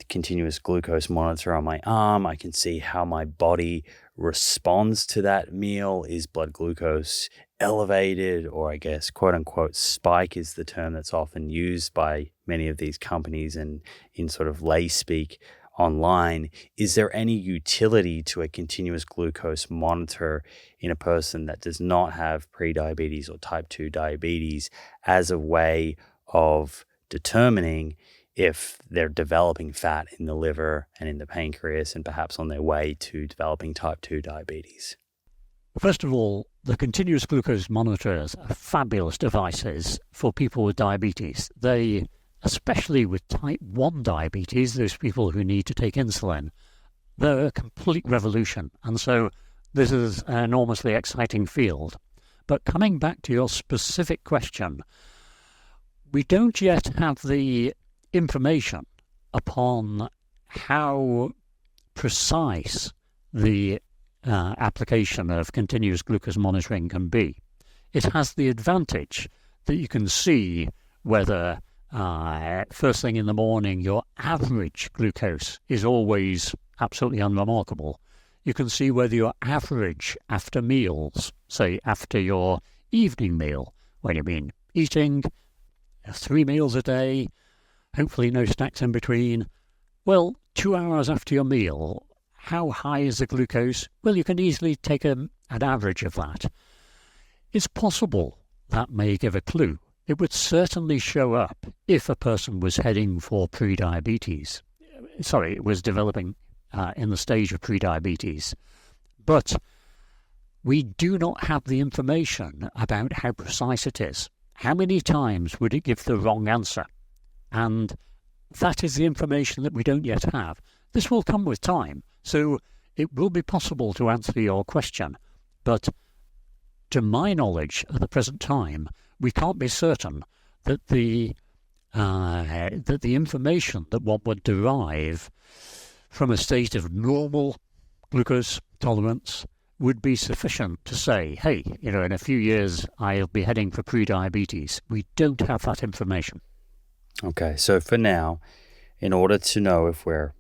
continuous glucose monitor on my arm, I can see how my body responds to that meal. Is blood glucose elevated, or I guess quote unquote spike is the term that's often used by many of these companies and in sort of lay speak online. Is there any utility to a continuous glucose monitor in a person that does not have prediabetes or type 2 diabetes as a way of determining if they're developing fat in the liver and in the pancreas, and perhaps on their way to developing type 2 diabetes? First of all, the continuous glucose monitors are fabulous devices for people with diabetes. They, especially with type 1 diabetes, those people who need to take insulin, they're a complete revolution. And so this is an enormously exciting field. But coming back to your specific question, we don't yet have the information upon how precise the application of continuous glucose monitoring can be. It has the advantage that you can see whether first thing in the morning your average glucose is always absolutely unremarkable. You can see whether your average after meals, say after your evening meal, when you've been eating 3 meals a day, hopefully no snacks in between, well, 2 hours after your meal, how high is the glucose? Well, you can easily take an average of that. It's possible that may give a clue. It would certainly show up if a person was heading for prediabetes. Sorry, it was developing in the stage of prediabetes. But we do not have the information about how precise it is. How many times would it give the wrong answer? And that is the information that we don't yet have. This will come with time, so it will be possible to answer your question. But to my knowledge at the present time, we can't be certain that the information that one would derive from a state of normal glucose tolerance would be sufficient to say, hey, in a few years I'll be heading for prediabetes. We don't have that information. Okay, so for now, in order to know if we're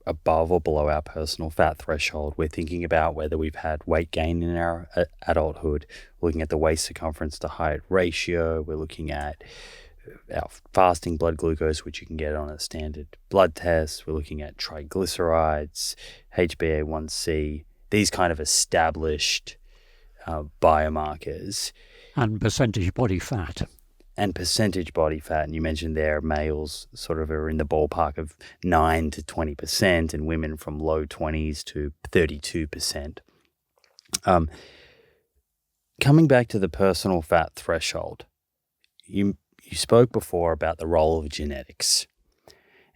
above or below our personal fat threshold, we're thinking about whether we've had weight gain in our adulthood, looking at the waist circumference to height ratio, we're looking at our fasting blood glucose, which you can get on a standard blood test. We're looking at triglycerides, HbA1c, these kind of established biomarkers. And percentage body fat. And percentage body fat. And you mentioned there males sort of are in the ballpark of 9 to 20% and women from low 20s to 32%. Coming back to the personal fat threshold, you spoke before about the role of genetics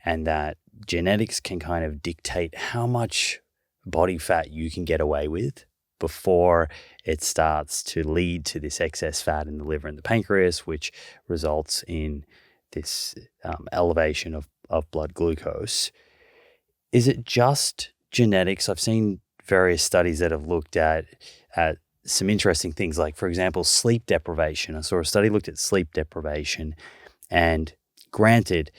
and that genetics can kind of dictate how much body fat you can get away with before it starts to lead to this excess fat in the liver and the pancreas, which results in this elevation of blood glucose. Is it just genetics? I've seen various studies that have looked at some interesting things, like, for example, sleep deprivation. I saw a study looked at sleep deprivation, and granted,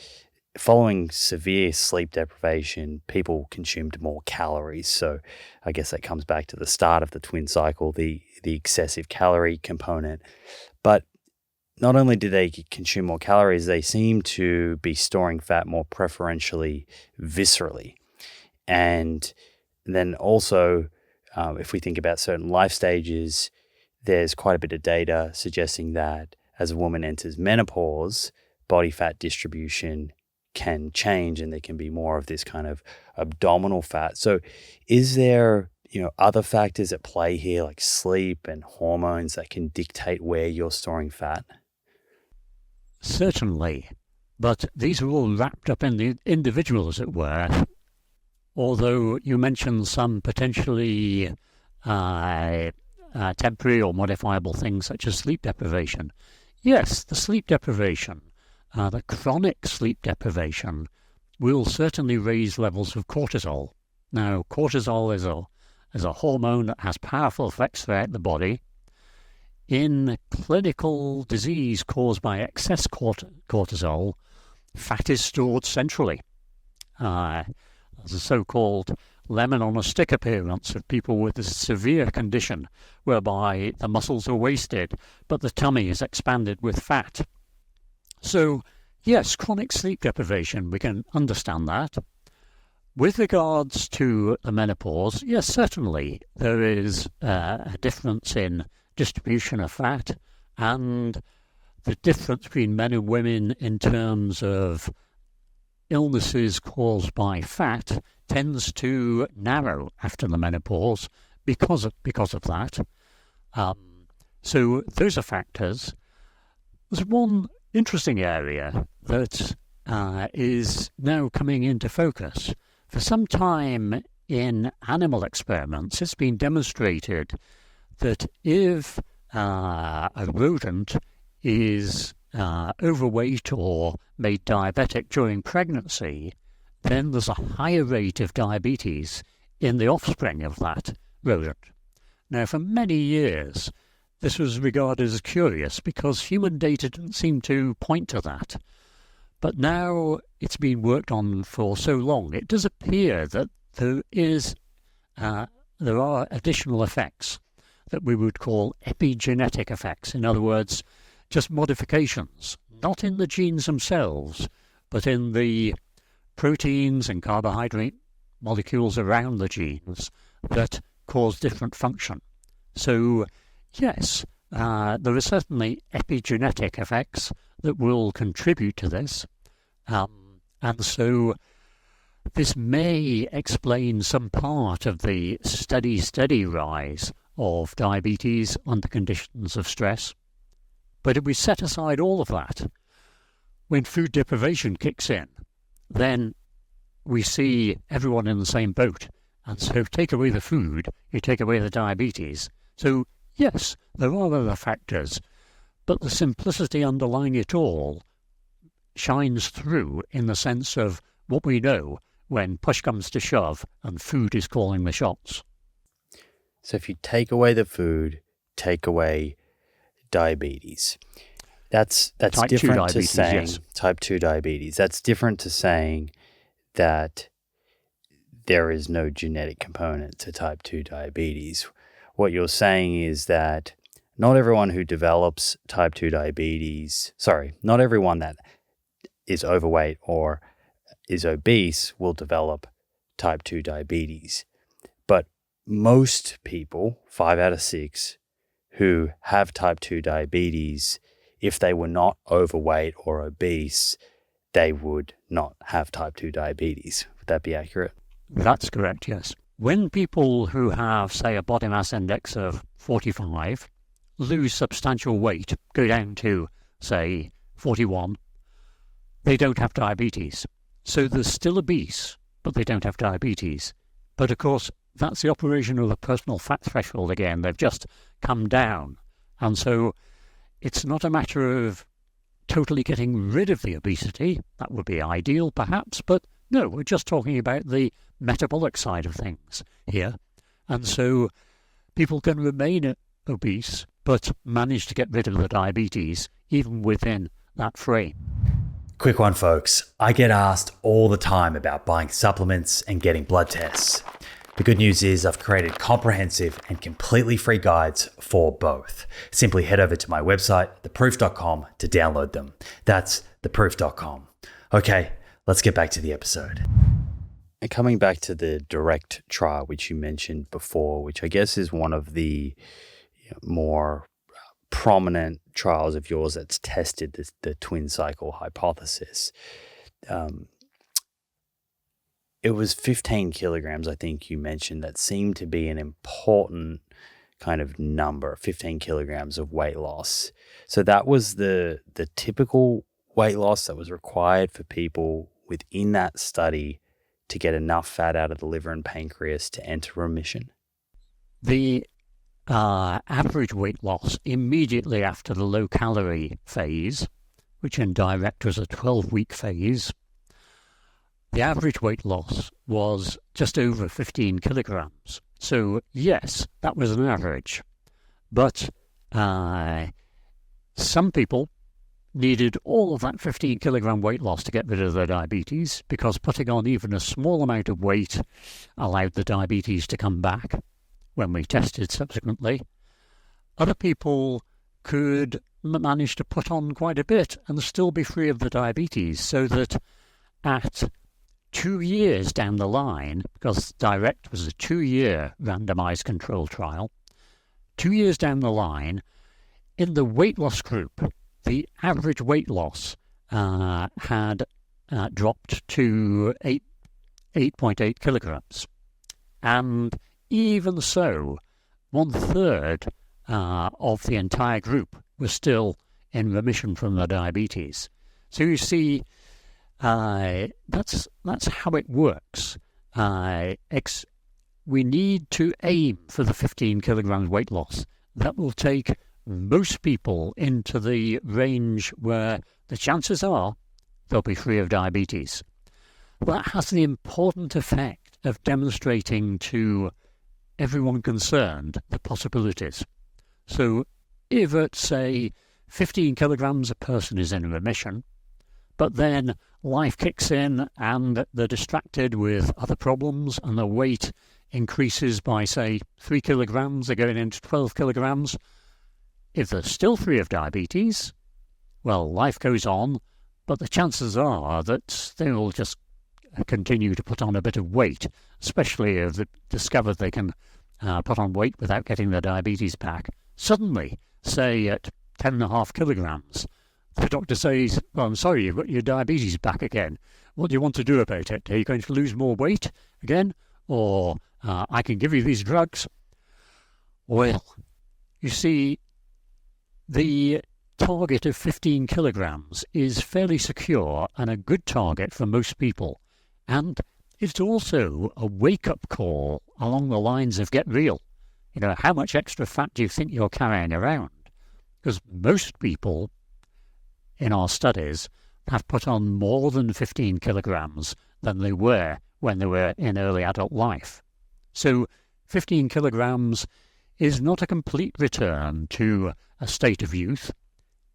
following severe sleep deprivation, people consumed more calories. So I guess that comes back to the start of the twin cycle, the excessive calorie component. But not only did they consume more calories, they seem to be storing fat more preferentially viscerally. And then also, if we think about certain life stages, there's quite a bit of data suggesting that as a woman enters menopause, body fat distribution can change and there can be more of this kind of abdominal fat. So is there, other factors at play here, like sleep and hormones, that can dictate where you're storing fat? Certainly, but these are all wrapped up in the individual, as it were. Although you mentioned some potentially temporary or modifiable things such as sleep deprivation. Yes, the sleep deprivation, the chronic sleep deprivation, will certainly raise levels of cortisol. Now, cortisol is a hormone that has powerful effects throughout the body. In clinical disease caused by excess cortisol, fat is stored centrally. There's a so-called lemon-on-a-stick appearance of people with a severe condition whereby the muscles are wasted, but the tummy is expanded with fat. So, yes, chronic sleep deprivation, we can understand that. With regards to the menopause, yes, certainly there is a difference in distribution of fat, and the difference between men and women in terms of illnesses caused by fat tends to narrow after the menopause because of that. So those are factors. There's one interesting area that is now coming into focus. For some time in animal experiments, it's been demonstrated that if a rodent is overweight or made diabetic during pregnancy, then there's a higher rate of diabetes in the offspring of that rodent. Now, for many years, this was regarded as curious because human data didn't seem to point to that. But now it's been worked on for so long, it does appear that there are additional effects that we would call epigenetic effects. In other words, just modifications, not in the genes themselves, but in the proteins and carbohydrate molecules around the genes that cause different function. So, yes, there are certainly epigenetic effects that will contribute to this. And so this may explain some part of the steady rise of diabetes under conditions of stress. But if we set aside all of that, when food deprivation kicks in, then we see everyone in the same boat. And so take away the food, you take away the diabetes. So yes, there are other factors, but the simplicity underlying it all shines through in the sense of what we know when push comes to shove and food is calling the shots. So if you take away the food, take away diabetes. That's different to saying yes. Type 2 diabetes. That's different to saying that there is no genetic component to type 2 diabetes. What you're saying is that not everyone who develops type 2 diabetes, not everyone that is overweight or is obese will develop type 2 diabetes. But most people, 5 out of 6, who have type 2 diabetes, if they were not overweight or obese, they would not have type 2 diabetes. Would that be accurate? That's correct, yes. When people who have, say, a body mass index of 45 lose substantial weight, go down to, say, 41, they don't have diabetes. So they're still obese, but they don't have diabetes. But of course, that's the operation of the personal fat threshold again. They've just come down. And so it's not a matter of totally getting rid of the obesity. That would be ideal, perhaps. But no, we're just talking about the metabolic side of things here. And so people can remain obese, but manage to get rid of the diabetes, even within that frame. Quick one, folks. I get asked all the time about buying supplements and getting blood tests. The good news is I've created comprehensive and completely free guides for both. Simply head over to my website, theproof.com, to download them. That's theproof.com. Okay, let's get back to the episode. And coming back to the direct trial, which you mentioned before, which I guess is one of the more prominent trials of yours that's tested the twin cycle hypothesis. It was 15 kilograms, I think you mentioned, that seemed to be an important kind of number, 15 kilograms of weight loss. So that was the typical weight loss that was required for people within that study to get enough fat out of the liver and pancreas to enter remission? The average weight loss immediately after the low-calorie phase, which in direct was a 12-week phase, the average weight loss was just over 15 kilograms. So yes, that was an average. But some people needed all of that 15 kilogram weight loss to get rid of their diabetes, because putting on even a small amount of weight allowed the diabetes to come back when we tested subsequently. Other people could manage to put on quite a bit and still be free of the diabetes, so that at 2 years down the line, because DIRECT was a 2-year randomized control trial, 2 years down the line, in the weight loss group, the average weight loss had dropped to 8.8 kilograms. And even so, 1/3 of the entire group was still in remission from the diabetes. So you see, that's how it works. We need to aim for the 15 kilograms weight loss. That will take most people into the range where the chances are they'll be free of diabetes. That has the important effect of demonstrating to everyone concerned the possibilities. So if at, say, 15 kilograms a person is in remission, but then life kicks in and they're distracted with other problems and the weight increases by, say, 3 kilograms, they're going into 12 kilograms. If they're still free of diabetes, well, life goes on, but the chances are that they will just continue to put on a bit of weight, especially if they discover they can put on weight without getting their diabetes back. Suddenly, say at 10.5 kilograms, the doctor says, well, I'm sorry, you've got your diabetes back again. What do you want to do about it? Are you going to lose more weight again? Or I can give you these drugs? Well, you see, the target of 15 kilograms is fairly secure and a good target for most people. And it's also a wake-up call along the lines of get real. You know, how much extra fat do you think you're carrying around? Because most people in our studies have put on more than 15 kilograms than they were when they were in early adult life. So 15 kilograms is not a complete return to a state of youth.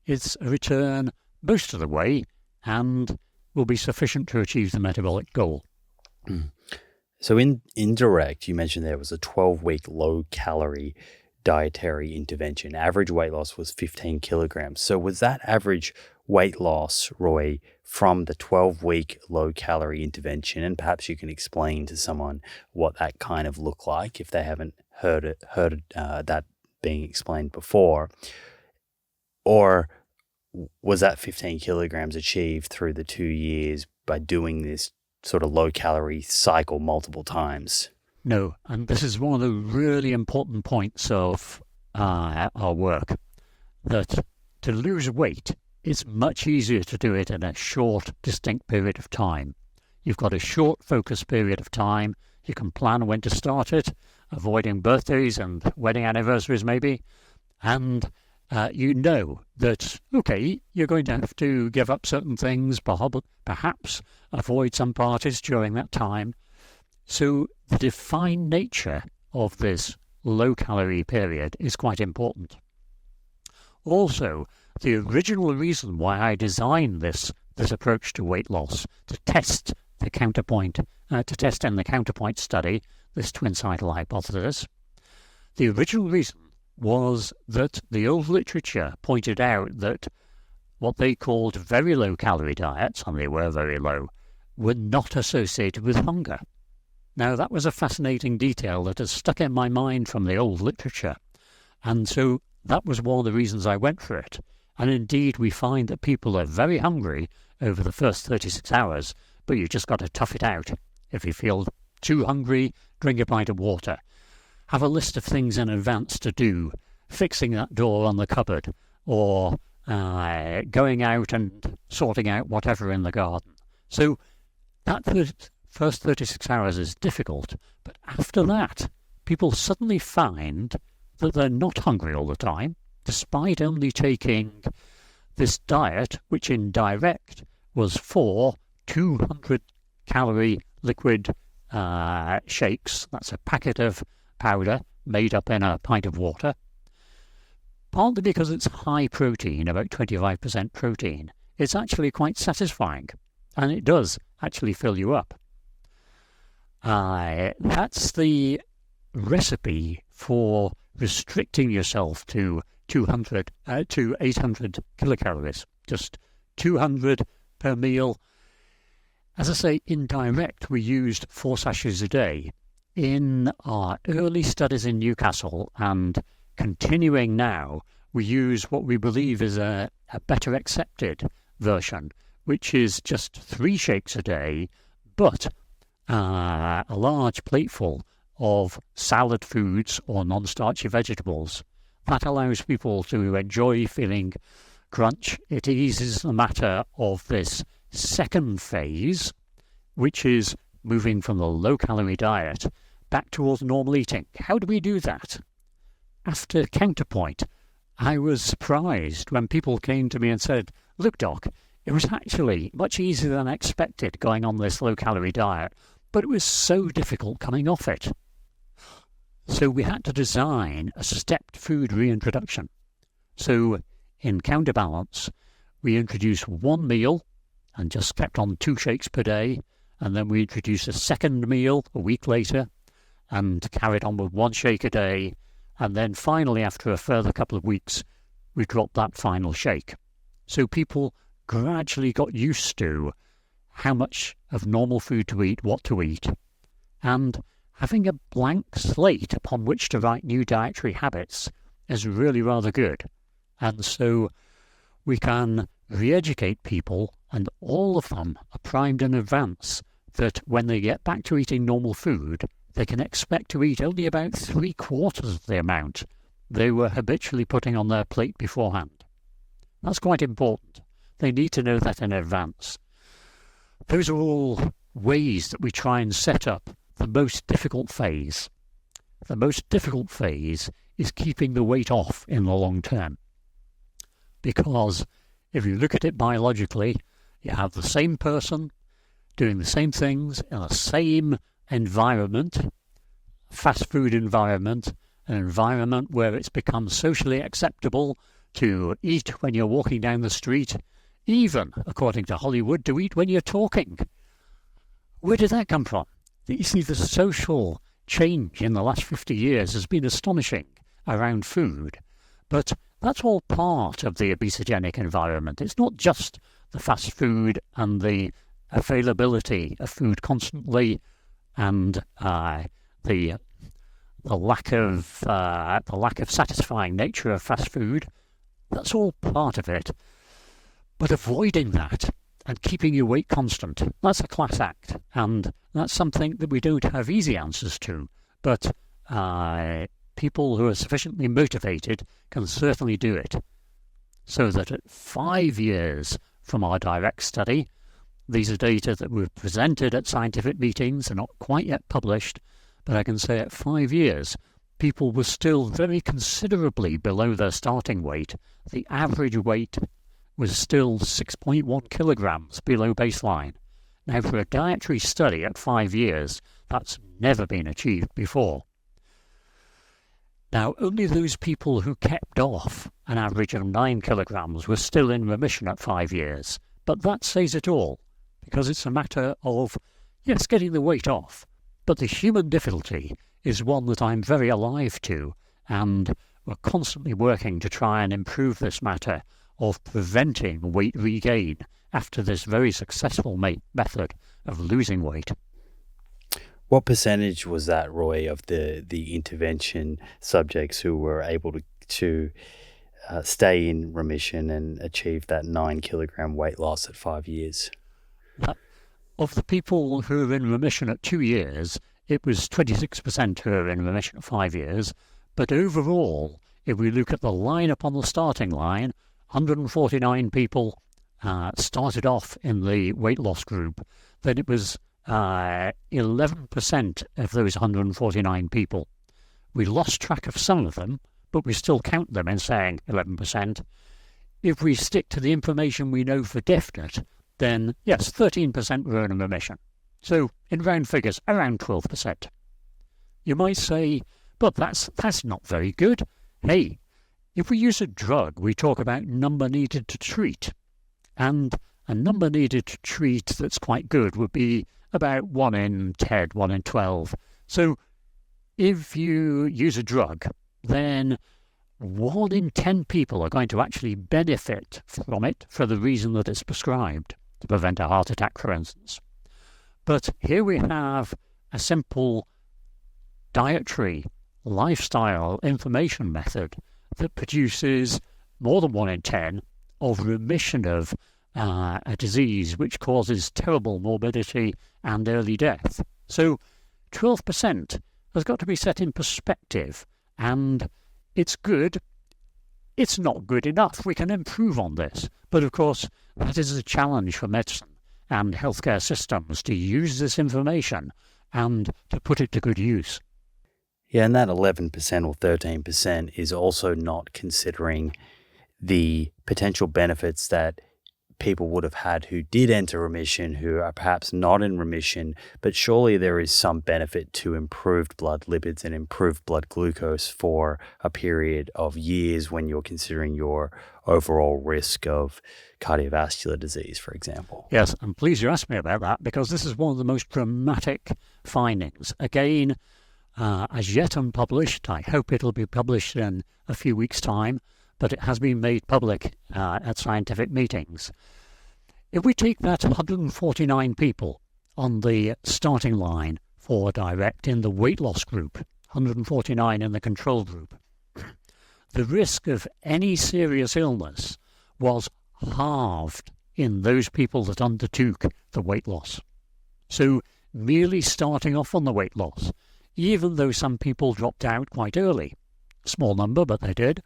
It's a return most of the way and will be sufficient to achieve the metabolic goal. So in DIRECT, you mentioned there was a 12-week low-calorie dietary intervention. Average weight loss was 15 kilograms. So was that average weight loss, Roy, from the 12-week low-calorie intervention? And perhaps you can explain to someone what that kind of looked like if they haven't heard that being explained before. Or was that 15 kilograms achieved through the 2 years by doing this sort of low-calorie cycle multiple times? No, and this is one of the really important points of our work, that to lose weight, it's much easier to do it in a short, distinct period of time. You've got a short, focused period of time. You can plan when to start it, avoiding birthdays and wedding anniversaries maybe, and you know that, okay, you're going to have to give up certain things, perhaps avoid some parties during that time. So the defined nature of this low-calorie period is quite important. Also, the original reason why I designed this approach to weight loss, to test the counterpoint, to test in the counterpoint study, this twin cycle hypothesis, the original reason was that the old literature pointed out that what they called very low-calorie diets, and they were very low, were not associated with hunger. Now, that was a fascinating detail that has stuck in my mind from the old literature, and so that was one of the reasons I went for it. And indeed, we find that people are very hungry over the first 36 hours, but you just got to tough it out. If you feel too hungry, drink a pint of water. Have a list of things in advance to do, fixing that door on the cupboard, or going out and sorting out whatever in the garden. So that first 36 hours is difficult, but after that, people suddenly find that they're not hungry all the time, despite only taking this diet, which in direct was 4 200-calorie liquid shakes. That's a packet of powder made up in a pint of water, partly because it's high protein, about 25% protein. It's actually quite satisfying, and it does actually fill you up. That's the recipe for restricting yourself to 800 kilocalories, just 200 per meal. As I say, in direct, we used 4 sachets a day. In our early studies in Newcastle and continuing now, we use what we believe is a better accepted version, which is just 3 shakes a day, but a large plateful of salad foods or non-starchy vegetables. That allows people to enjoy feeling crunch. It eases the matter of this second phase, which is moving from the low-calorie diet back towards normal eating. How do we do that? After counterpoint, I was surprised when people came to me and said, look, Doc, it was actually much easier than I expected going on this low-calorie diet, but it was so difficult coming off it. So we had to design a stepped food reintroduction. So in Counterbalance, we introduced 1 meal and just kept on 2 shakes per day, and then we introduced a second meal a week later and carried on with 1 shake a day, and then finally, after a further couple of weeks, we dropped that final shake. So people gradually got used to how much of normal food to eat, what to eat, and having a blank slate upon which to write new dietary habits is really rather good. And so we can re-educate people, and all of them are primed in advance that when they get back to eating normal food, they can expect to eat only about 3/4 of the amount they were habitually putting on their plate beforehand. That's quite important. They need to know that in advance. Those are all ways that we try and set up the most difficult phase. The most difficult phase is keeping the weight off in the long term. Because if you look at it biologically, you have the same person doing the same things in the same environment, fast food environment, an environment where it's become socially acceptable to eat when you're walking down the street, even, according to Hollywood, to eat when you're talking. Where did that come from? You see, the social change in the last 50 years has been astonishing, around food. But that's all part of the obesogenic environment. It's not just the fast food and the availability of food constantly, and the lack of satisfying nature of fast food. That's all part of it. But avoiding that and keeping your weight constant, that's a class act, and that's something that we don't have easy answers to. But people who are sufficiently motivated can certainly do it. So that at 5 years from our direct study, these are data that were presented at scientific meetings and not quite yet published, but I can say at 5 years, people were still very considerably below their starting weight. The average weight was still 6.1 kilograms below baseline. Now, for a dietary study at 5 years, that's never been achieved before. Now, only those people who kept off an average of 9 kilograms were still in remission at 5 years. But that says it all, because it's a matter of, yes, getting the weight off. But the human difficulty is one that I'm very alive to, and we're constantly working to try and improve this matter of preventing weight regain after this very successful method of losing weight. What percentage was that, Roy, of the intervention subjects who were able to stay in remission and achieve that 9 kilogram weight loss at 5 years? Of the people who were in remission at 2 years, it was 26% who were in remission at 5 years. But overall, if we look at the line up on the starting line, 149 people started off in the weight loss group. Then it was 11% of those 149 people. We lost track of some of them, but we still count them in saying 11%. If we stick to the information we know for definite, then yes, 13% were in remission. So, in round figures, around 12%. You might say, but that's not very good. Hey, if we use a drug, we talk about number needed to treat. And a number needed to treat that's quite good would be about 1 in 10, 1 in 12. So if you use a drug, then 1 in 10 people are going to actually benefit from it for the reason that it's prescribed, to prevent a heart attack, for instance. But here we have a simple dietary, lifestyle information method that produces more than 1 in 10 of remission of a disease which causes terrible morbidity and early death. So 12% has got to be set in perspective, and it's good. It's not good enough. We can improve on this. But of course, that is a challenge for medicine and healthcare systems to use this information and to put it to good use. Yeah, and that 11% or 13% is also not considering the potential benefits that people would have had who did enter remission, who are perhaps not in remission, but surely there is some benefit to improved blood lipids and improved blood glucose for a period of years when you're considering your overall risk of cardiovascular disease, for example. Yes, I'm pleased you asked me about that, because this is one of the most dramatic findings. Again, as yet unpublished. I hope it'll be published in a few weeks' time, but it has been made public at scientific meetings. If we take that 149 people on the starting line for direct in the weight loss group, 149 in the control group, the risk of any serious illness was halved in those people that undertook the weight loss. So merely starting off on the weight loss, even though some people dropped out quite early, small number, but they did,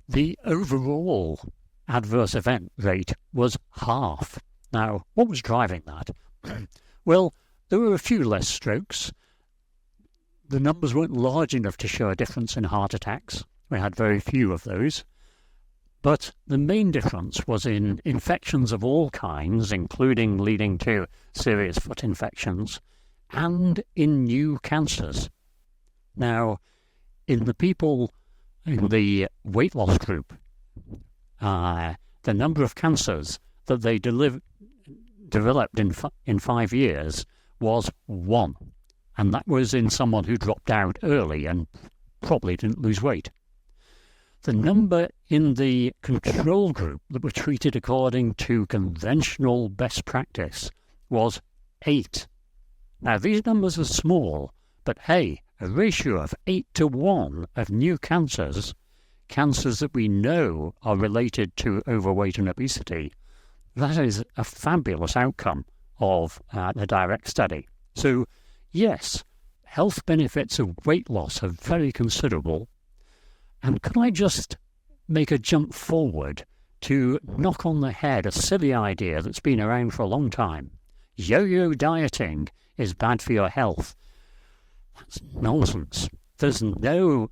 the overall adverse event rate was half. Now, what was driving that? Well, there were a few less strokes. The numbers weren't large enough to show a difference in heart attacks. We had very few of those. But the main difference was in infections of all kinds, including leading to serious foot infections, and in new cancers. Now, in the people in the weight loss group, the number of cancers that they developed in 5 years was 1. And that was in someone who dropped out early and probably didn't lose weight. The number in the control group that were treated according to conventional best practice was 8. Now, these numbers are small, but hey, a ratio of 8 to 1 of new cancers that we know are related to overweight and obesity, that is a fabulous outcome of the direct study. So, yes, health benefits of weight loss are very considerable. And could I just make a jump forward to knock on the head a silly idea that's been around for a long time? Yo-yo dieting is bad for your health. That's nonsense. There's no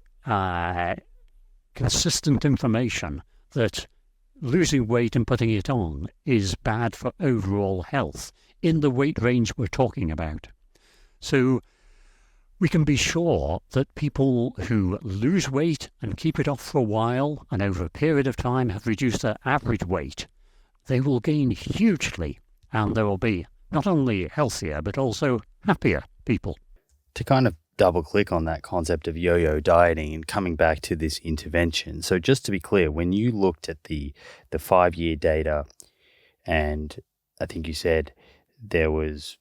consistent information that losing weight and putting it on is bad for overall health in the weight range we're talking about. So we can be sure that people who lose weight and keep it off for a while and over a period of time have reduced their average weight, they will gain hugely, and there will be not only healthier but also happier people. To kind of double click on that concept of yo-yo dieting and coming back to this intervention. So just to be clear, when you looked at the 5-year data, and I think you said there was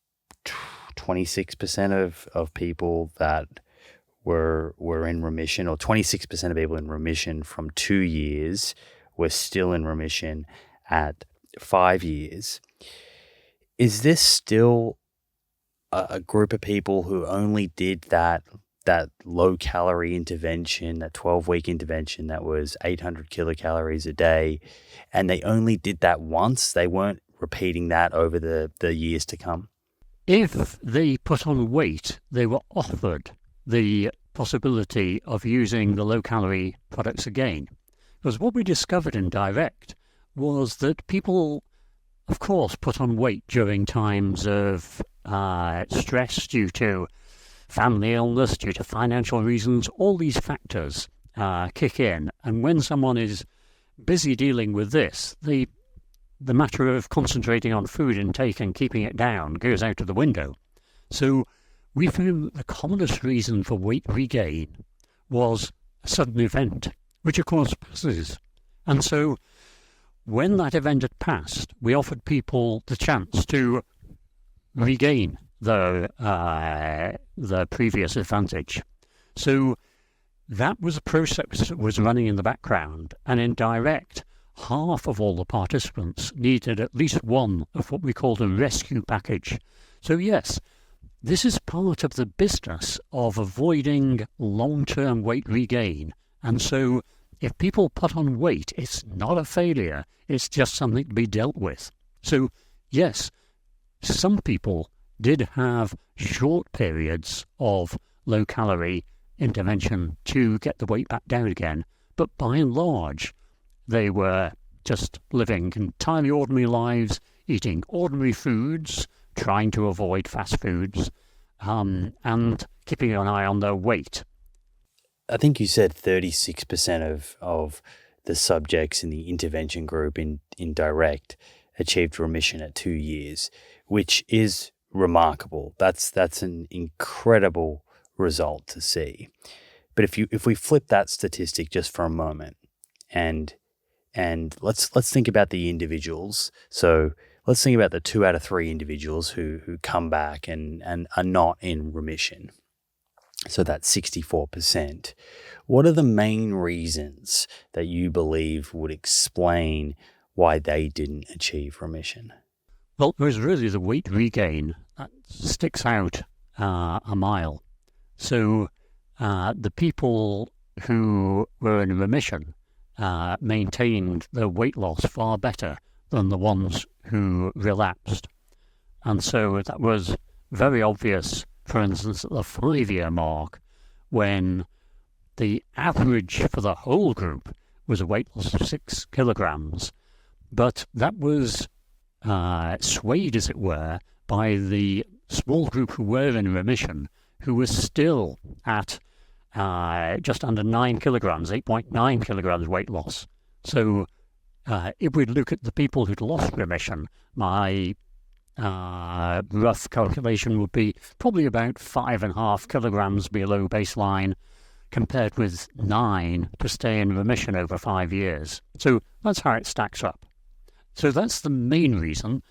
26% of people that were in remission, or 26% of people in remission from 2 years were still in remission at 5 years. Is this still a group of people who only did that low-calorie intervention, that 12-week intervention that was 800 kilocalories a day, and they only did that once? They weren't repeating that over the years to come? If they put on weight, they were offered the possibility of using the low-calorie products again. Because what we discovered in Direct was that people, of course, put on weight during times of stress due to family illness, due to financial reasons. All these factors kick in. And when someone is busy dealing with this, the matter of concentrating on food intake and keeping it down goes out of the window. So we found the commonest reason for weight regain was a sudden event, which of course passes. And so when that event had passed, we offered people the chance to regain the previous advantage. So that was a process that was running in the background, and in Direct, half of all the participants needed at least one of what we called a rescue package. So yes, this is part of the business of avoiding long-term weight regain. And so if people put on weight, it's not a failure, it's just something to be dealt with. So yes, some people did have short periods of low-calorie intervention to get the weight back down again, but by and large, they were just living entirely ordinary lives, eating ordinary foods, trying to avoid fast foods, and keeping an eye on their weight. I think you said 36% of the subjects in the intervention group in Direct achieved remission at 2 years, which is remarkable. That's an incredible result to see. But if we flip that statistic just for a moment, and let's think about the individuals. So let's think about the 2 out of 3 individuals who come back and are not in remission. So that's 64%. What are the main reasons that you believe would explain why they didn't achieve remission? Well, it was really the weight regain that sticks out a mile. So the people who were in remission maintained their weight loss far better than the ones who relapsed. And so that was very obvious, for instance, at the 5-year mark, when the average for the whole group was a weight loss of 6 kilograms. But that was swayed, as it were, by the small group who were in remission, who was still at just under 9 kilograms, 8.9 kilograms weight loss. So if we look at the people who'd lost remission, my rough calculation would be probably about 5.5 kilograms below baseline compared with 9 to stay in remission over 5 years. So that's how it stacks up. So that's the main reason.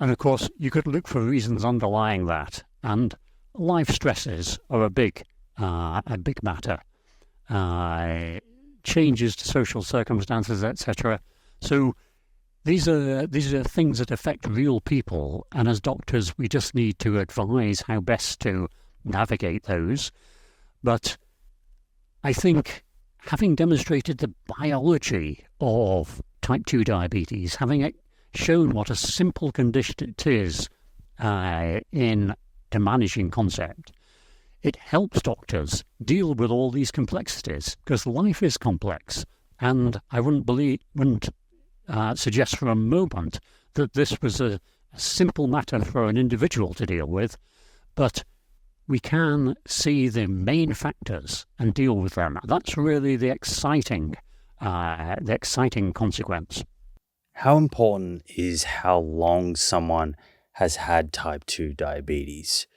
And of course, you could look for reasons underlying that. And life stresses are a big matter. Changes to social circumstances, etc. So these are things that affect real people. And as doctors, we just need to advise how best to navigate those. But I think having demonstrated the biology of type 2 diabetes, having shown what a simple condition it is in the managing concept, it helps doctors deal with all these complexities, because life is complex. And I wouldn't suggest for a moment that this was a simple matter for an individual to deal with, but we can see the main factors and deal with them. That's really the exciting consequence. How important is how long someone has had type 2 diabetes?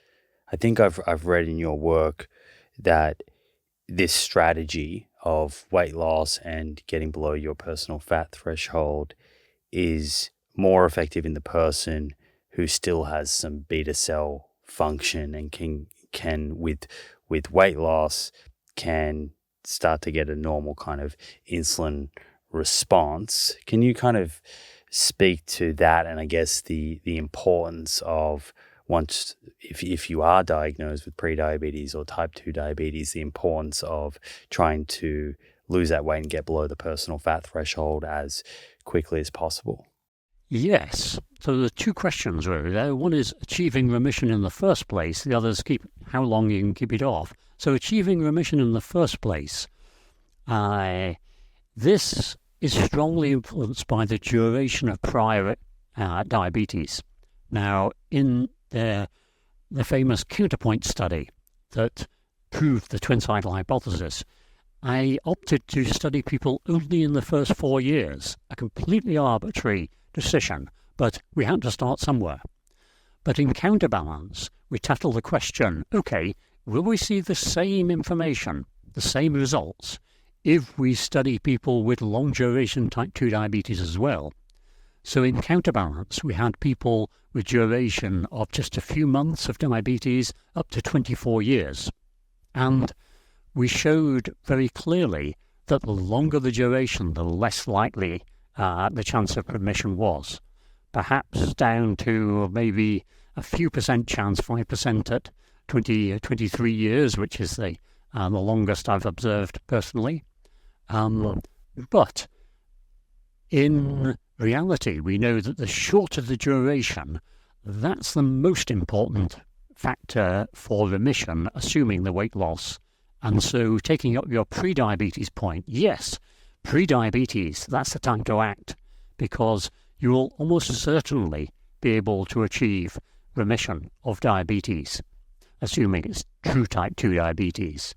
I think I've read in your work that this strategy of weight loss and getting below your personal fat threshold is more effective in the person who still has some beta cell function and can with weight loss can start to get a normal kind of insulin response. Can you kind of speak to that, and I guess the importance of, once if you are diagnosed with prediabetes or type 2 diabetes, the importance of trying to lose that weight and get below the personal fat threshold as quickly as possible? Yes. So there are two questions really there. One is achieving remission in the first place. The other is how long you can keep it off. So achieving remission in the first place, this is strongly influenced by the duration of prior diabetes. Now, in the famous counterpoint study that proved the twin cycle hypothesis, I opted to study people only in the first 4 years, a completely arbitrary decision, but we had to start somewhere. But in counterbalance, we tackle the question, okay, will we see the same information, the same results, if we study people with long-duration type 2 diabetes as well? So in counterbalance, we had people with duration of just a few months of diabetes up to 24 years. And we showed very clearly that the longer the duration, the less likely the chance of remission was. Perhaps down to maybe a few percent chance, 5% at 23 years, which is the longest I've observed personally. But in reality, we know that the shorter the duration, that's the most important factor for remission, assuming the weight loss. And so taking up your prediabetes point, yes, prediabetes, that's the time to act, because you will almost certainly be able to achieve remission of diabetes, assuming it's true type 2 diabetes.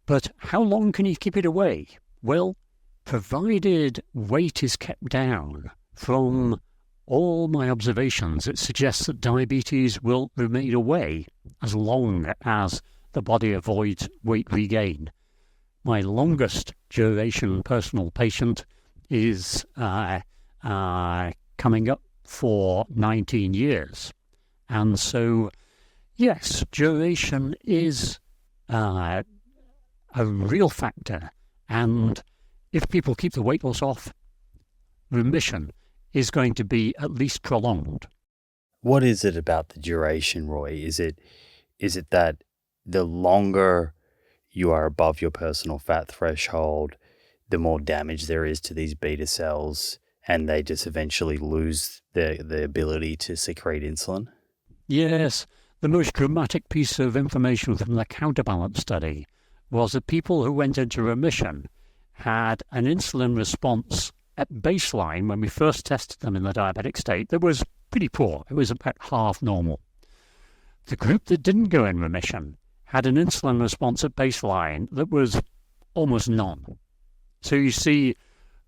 But how long can you keep it away? Well, provided weight is kept down, from all my observations, it suggests that diabetes will remain away as long as the body avoids weight regain. My longest duration personal patient is coming up for 19 years. And so, yes, duration is a real factor. And if people keep the weight loss off, remission is going to be at least prolonged. What is it about the duration, Roy? Is it that the longer you are above your personal fat threshold, the more damage there is to these beta cells, and they just eventually lose the ability to secrete insulin? Yes, the most dramatic piece of information from the counterbalance study was that people who went into remission had an insulin response at baseline when we first tested them in the diabetic state that was pretty poor. It was about half normal. The group that didn't go in remission had an insulin response at baseline that was almost none. So you see,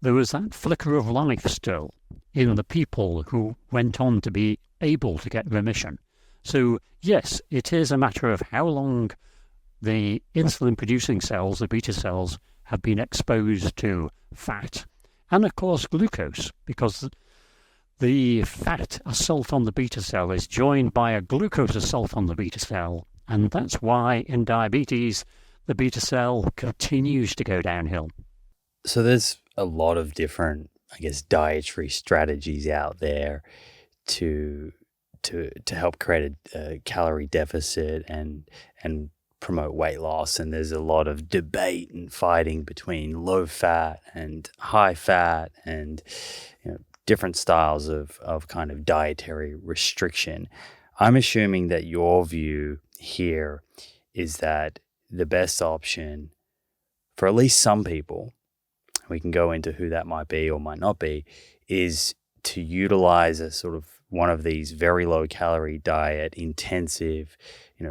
there was that flicker of life still in the people who went on to be able to get remission. So yes, it is a matter of how long the insulin-producing cells, the beta cells, have been exposed to fat and, of course, glucose, because the fat assault on the beta cell is joined by a glucose assault on the beta cell, and that's why in diabetes the beta cell continues to go downhill. So there's a lot of different, I guess, dietary strategies out there to help create a calorie deficit and promote weight loss. And there's a lot of debate and fighting between low fat and high fat and different styles of kind of dietary restriction. I'm assuming that your view here is that the best option for at least some people, we can go into who that might be or might not be, is to utilize a sort of one of these very low calorie diet, intensive,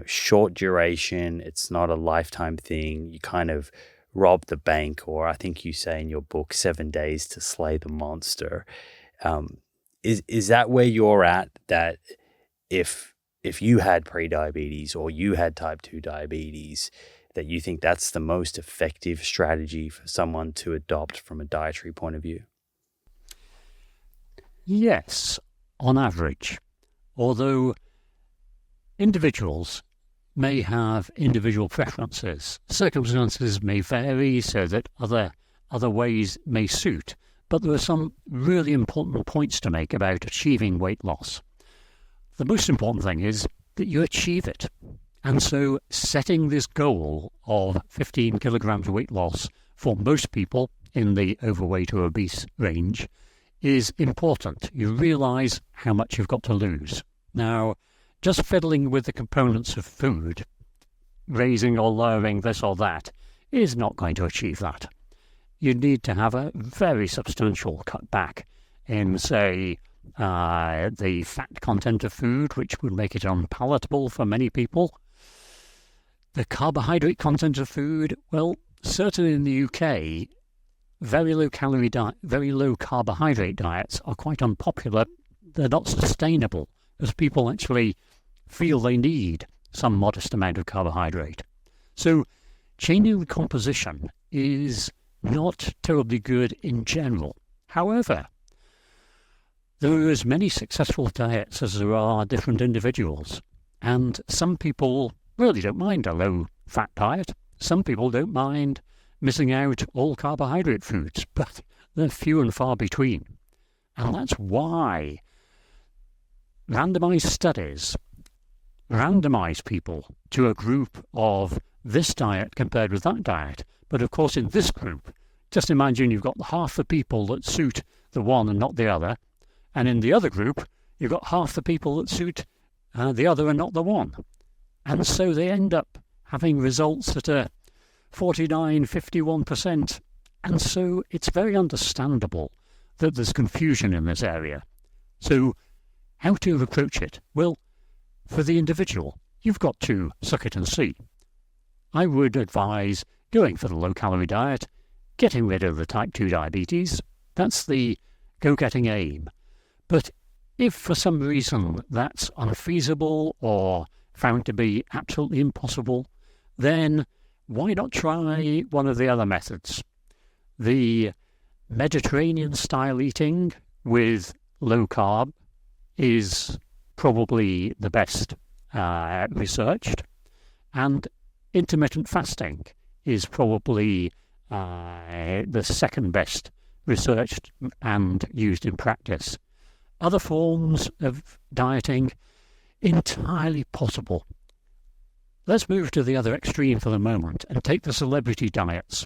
short duration. It's not a lifetime thing. You kind of rob the bank, or I think you say in your book, 7 days to slay the monster. Is that where you're at, that if you had prediabetes or you had type 2 diabetes, that you think that's the most effective strategy for someone to adopt from a dietary point of view? Yes, on average. Although individuals may have individual preferences, circumstances may vary so that other ways may suit, but there are some really important points to make about achieving weight loss. The most important thing is that you achieve it. And so setting this goal of 15 kilograms weight loss for most people in the overweight or obese range is important. You realise how much you've got to lose. Now, just fiddling with the components of food, raising or lowering this or that, is not going to achieve that. You need to have a very substantial cutback in, say, the fat content of food, which would make it unpalatable for many people. The carbohydrate content of food, well, certainly in the UK, very low carbohydrate diets are quite unpopular. They're not sustainable, because people actually feel they need some modest amount of carbohydrate. So changing the composition is not terribly good in general. However, there are as many successful diets as there are different individuals, and some people really don't mind a low-fat diet. Some people don't mind missing out all carbohydrate foods, but they're few and far between. And that's why randomized studies randomize people to a group of this diet compared with that diet. But of course, in this group, just imagine you've got half the people that suit the one and not the other, and in the other group, you've got half the people that suit the other and not the one. And so they end up having results that are 49, 51%. And so it's very understandable that there's confusion in this area. So how to approach it? Well, for the individual, you've got to suck it and see. I would advise going for the low-calorie diet, getting rid of the type 2 diabetes. That's the go-getting aim. But if for some reason that's unfeasible or found to be absolutely impossible, then why not try one of the other methods? The Mediterranean-style eating with low carb is probably the best researched, and intermittent fasting is probably the second best researched and used in practice. Other forms of dieting, entirely possible. Let's move to the other extreme for the moment and take the celebrity diets.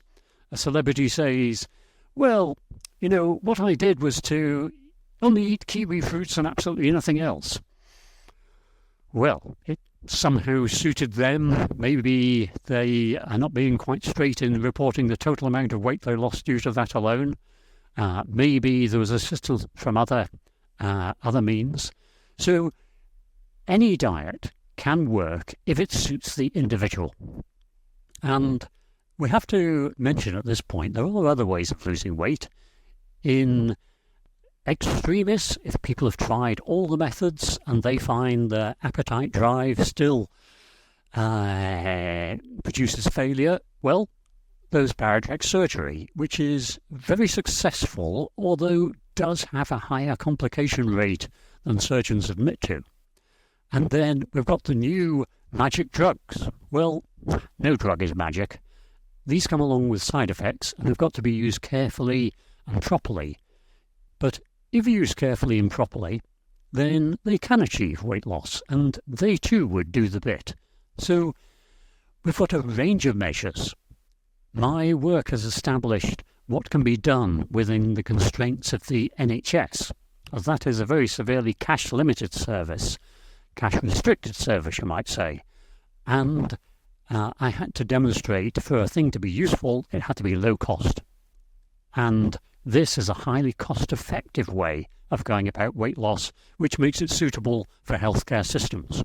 A celebrity says, well, what I did was to only eat kiwi fruits and absolutely nothing else. Well, it somehow suited them. Maybe they are not being quite straight in reporting the total amount of weight they lost due to that alone. Maybe there was assistance from other means. So any diet can work if it suits the individual. And we have to mention at this point, there are other ways of losing weight. In extremis, if people have tried all the methods and they find their appetite drive still produces failure, well, there's bariatric surgery, which is very successful, although does have a higher complication rate than surgeons admit to. And then we've got the new magic drugs. Well, no drug is magic. These come along with side effects and have got to be used carefully and properly. But if used carefully and properly, then they can achieve weight loss, and they too would do the bit. So we've got a range of measures. My work has established what can be done within the constraints of the NHS, as that is a very severely cash-limited service, cash-restricted service, you might say. And I had to demonstrate for a thing to be useful, it had to be low cost. And this is a highly cost-effective way of going about weight loss, which makes it suitable for healthcare systems.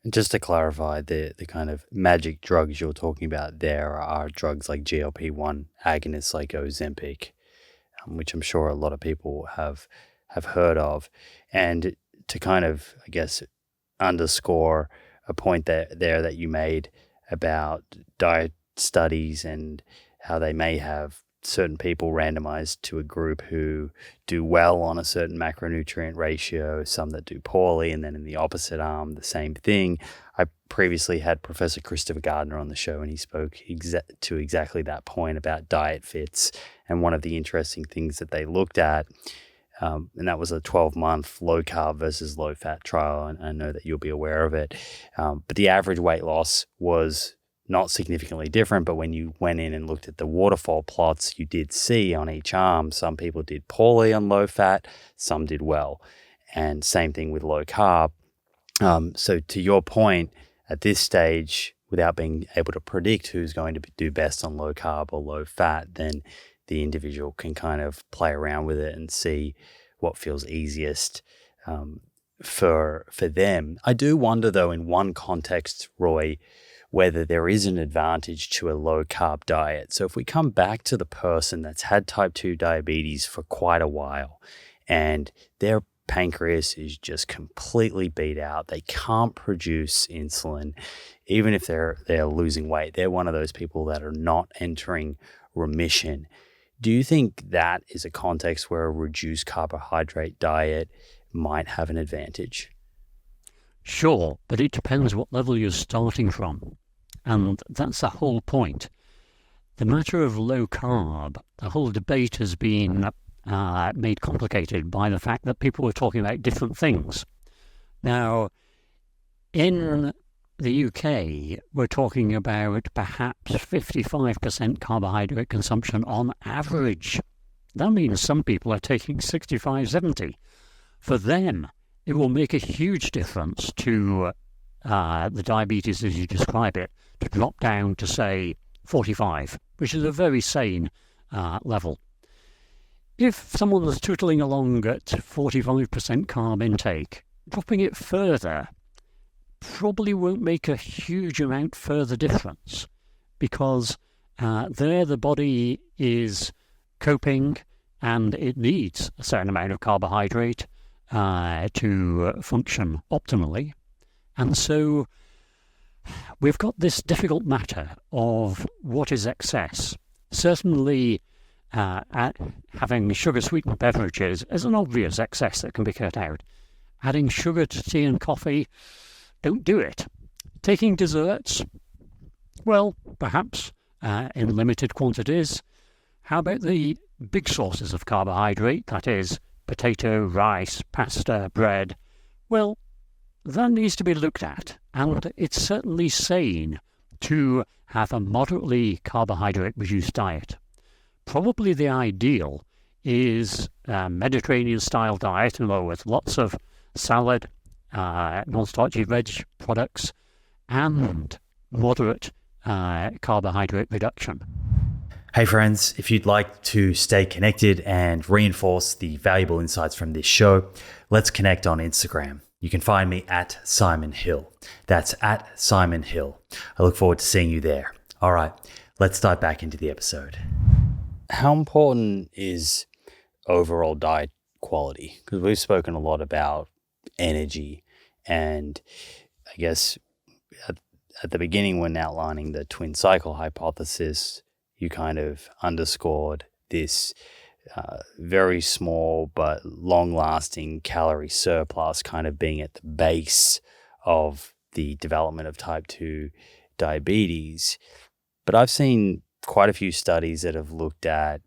And just to clarify, the kind of magic drugs you're talking about there are drugs like GLP-1 agonists like Ozempic, which I'm sure a lot of people have heard of. And to kind of, I guess, underscore a point that you made about diet studies and how they may have certain people randomized to a group who do well on a certain macronutrient ratio, some that do poorly, and then in the opposite arm, the same thing. I previously had Professor Christopher Gardner on the show, and he spoke to exactly that point about diet fits. And one of the interesting things that they looked at, and that was a 12-month low-carb versus low-fat trial, and I know that you'll be aware of it. But the average weight loss was not significantly different, but when you went in and looked at the waterfall plots, you did see on each arm, some people did poorly on low fat, some did well. And same thing with low carb. So to your point, at this stage, without being able to predict who's going to do best on low carb or low fat, then the individual can kind of play around with it and see what feels easiest for them. I do wonder, though, in one context, Roy, whether there is an advantage to a low-carb diet. So if we come back to the person that's had type 2 diabetes for quite a while and their pancreas is just completely beat out, they can't produce insulin, even if they're losing weight, they're one of those people that are not entering remission. Do you think that is a context where a reduced carbohydrate diet might have an advantage? Sure, but it depends what level you're starting from. And that's the whole point. The matter of low carb, the whole debate has been made complicated by the fact that people were talking about different things. Now, in the UK, we're talking about perhaps 55% carbohydrate consumption on average. That means some people are taking 65, 70. For them, it will make a huge difference to the diabetes as you describe it, to drop down to, say, 45, which is a very sane level. If someone was tootling along at 45% carb intake, dropping it further probably won't make a huge amount further difference, because there the body is coping and it needs a certain amount of carbohydrate to function optimally. And so we've got this difficult matter of what is excess. Certainly, having sugar-sweetened beverages is an obvious excess that can be cut out. Adding sugar to tea and coffee, don't do it. Taking desserts, well, perhaps in limited quantities. How about the big sources of carbohydrate, that is, potato, rice, pasta, bread? Well, that needs to be looked at, and it's certainly sane to have a moderately carbohydrate-reduced diet. Probably the ideal is a Mediterranean-style diet, with lots of salad, non-starchy veg products, and moderate carbohydrate reduction. Hey friends, if you'd like to stay connected and reinforce the valuable insights from this show, let's connect on Instagram. You can find me at Simon Hill. That's at Simon Hill. I look forward to seeing you there. All right, let's dive back into the episode. How important is overall diet quality? Because we've spoken a lot about energy, and I guess at the beginning, when outlining the twin cycle hypothesis, you kind of underscored this very small but long-lasting calorie surplus kind of being at the base of the development of type 2 diabetes. But I've seen quite a few studies that have looked at,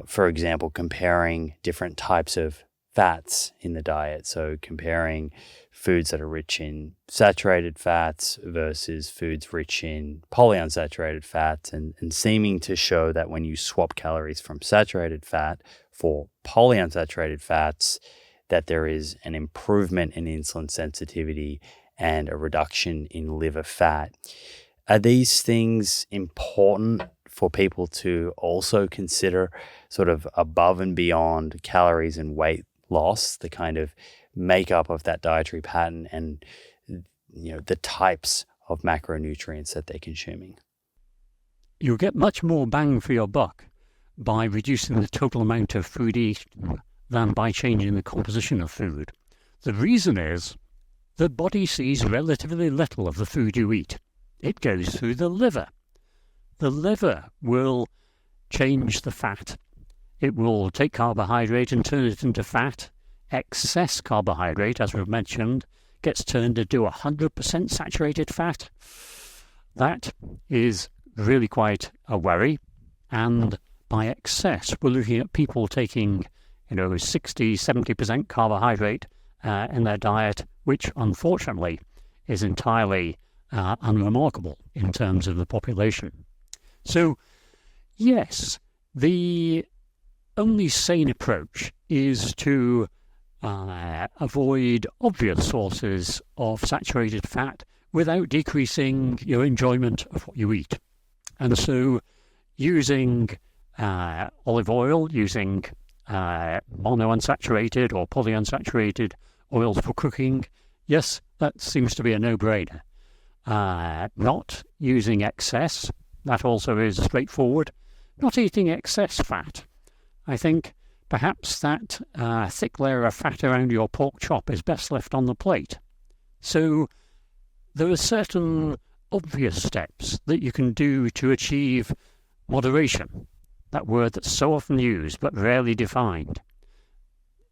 for example, comparing different types of fats in the diet. So comparing foods that are rich in saturated fats versus foods rich in polyunsaturated fats, and seeming to show that when you swap calories from saturated fat for polyunsaturated fats, that there is an improvement in insulin sensitivity and a reduction in liver fat. Are these things important for people to also consider, sort of above and beyond calories and weight loss, the kind of makeup of that dietary pattern and the types of macronutrients that they're consuming? You'll get much more bang for your buck by reducing the total amount of food eaten than by changing the composition of food. The reason is the body sees relatively little of the food you eat. It goes through the liver. The liver will change the fat. It will take carbohydrate and turn it into fat. Excess carbohydrate, as we've mentioned, gets turned into 100% saturated fat. That is really quite a worry. And by excess, we're looking at people taking 60, 70% carbohydrate in their diet, which unfortunately is entirely unremarkable in terms of the population. So, yes, the only sane approach is to avoid obvious sources of saturated fat without decreasing your enjoyment of what you eat. And so using olive oil, using monounsaturated or polyunsaturated oils for cooking, yes, that seems to be a no-brainer. Not using excess, that also is straightforward. Not eating excess fat. I think perhaps that thick layer of fat around your pork chop is best left on the plate. So there are certain obvious steps that you can do to achieve moderation, that word that's so often used but rarely defined,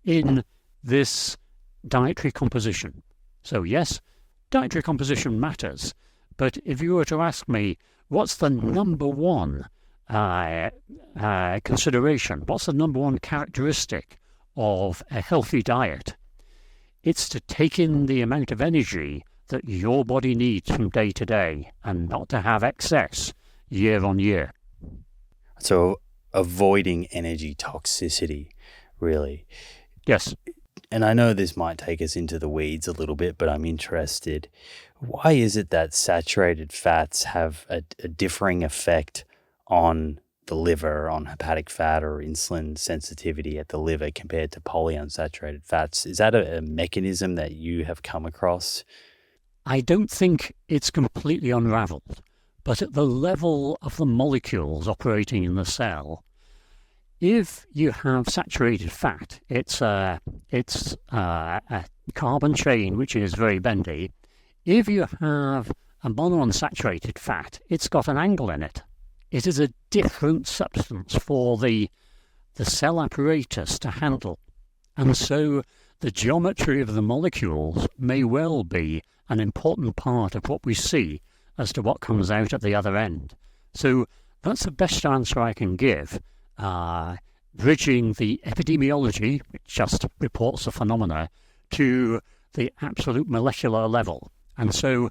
in this dietary composition. So yes, dietary composition matters, but if you were to ask me, what's the number one consideration, what's the number one characteristic of a healthy diet? It's to take in the amount of energy that your body needs from day to day and not to have excess year on year. So avoiding energy toxicity, really. Yes. And I know this might take us into the weeds a little bit, but I'm interested. Why is it that saturated fats have a differing effect on the liver, on hepatic fat or insulin sensitivity at the liver compared to polyunsaturated fats? Is that a mechanism that you have come across? I don't think it's completely unraveled, but at the level of the molecules operating in the cell, if you have saturated fat, it's a carbon chain which is very bendy. If you have a monounsaturated fat, it's got an angle in it. It is a different substance for the cell apparatus to handle. And so the geometry of the molecules may well be an important part of what we see as to what comes out at the other end. So that's the best answer I can give. Bridging the epidemiology, which just reports the phenomena, to the absolute molecular level. And so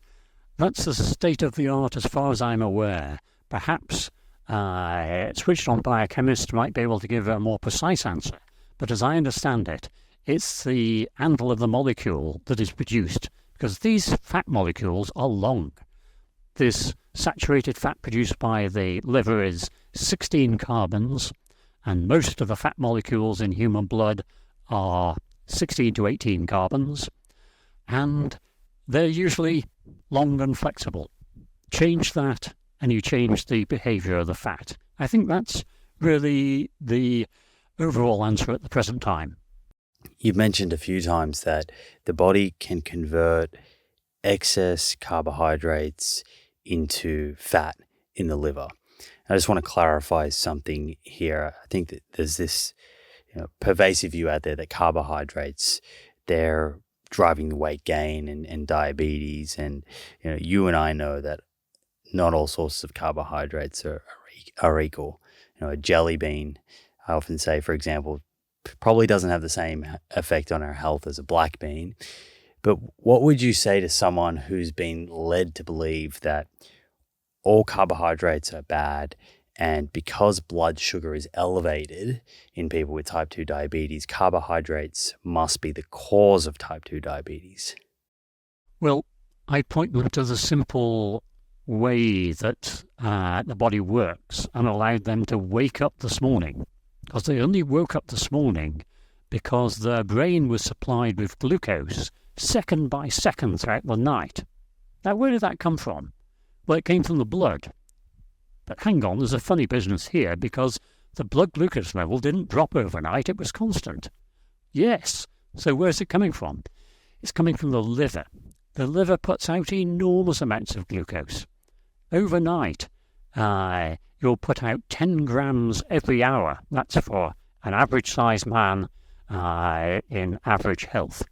that's the state of the art as far as I'm aware. Perhaps switched-on biochemists might be able to give a more precise answer. But as I understand it, it's the angle of the molecule that is produced, because these fat molecules are long. This saturated fat produced by the liver is 16 carbons, and most of the fat molecules in human blood are 16 to 18 carbons, and they're usually long and flexible. Change that, and you change the behavior of the fat. I think that's really the overall answer at the present time. You've mentioned a few times that the body can convert excess carbohydrates into fat in the liver. I just want to clarify something here. I think that there's this pervasive view out there that carbohydrates, they're driving the weight gain and diabetes. And you and I know that not all sources of carbohydrates are equal. A jelly bean, I often say, for example, probably doesn't have the same effect on our health as a black bean. But what would you say to someone who's been led to believe that all carbohydrates are bad, and because blood sugar is elevated in people with type 2 diabetes, carbohydrates must be the cause of type 2 diabetes? Well, I point them to the simple way that the body works and allowed them to wake up this morning. Because they only woke up this morning because their brain was supplied with glucose second by second throughout the night. Now, where did that come from? Well, it came from the blood. But hang on, there's a funny business here, because the blood glucose level didn't drop overnight, it was constant. Yes, so where's it coming from? It's coming from the liver. The liver puts out enormous amounts of glucose. Overnight, you'll put out 10 grams every hour. That's for an average-sized man in average health.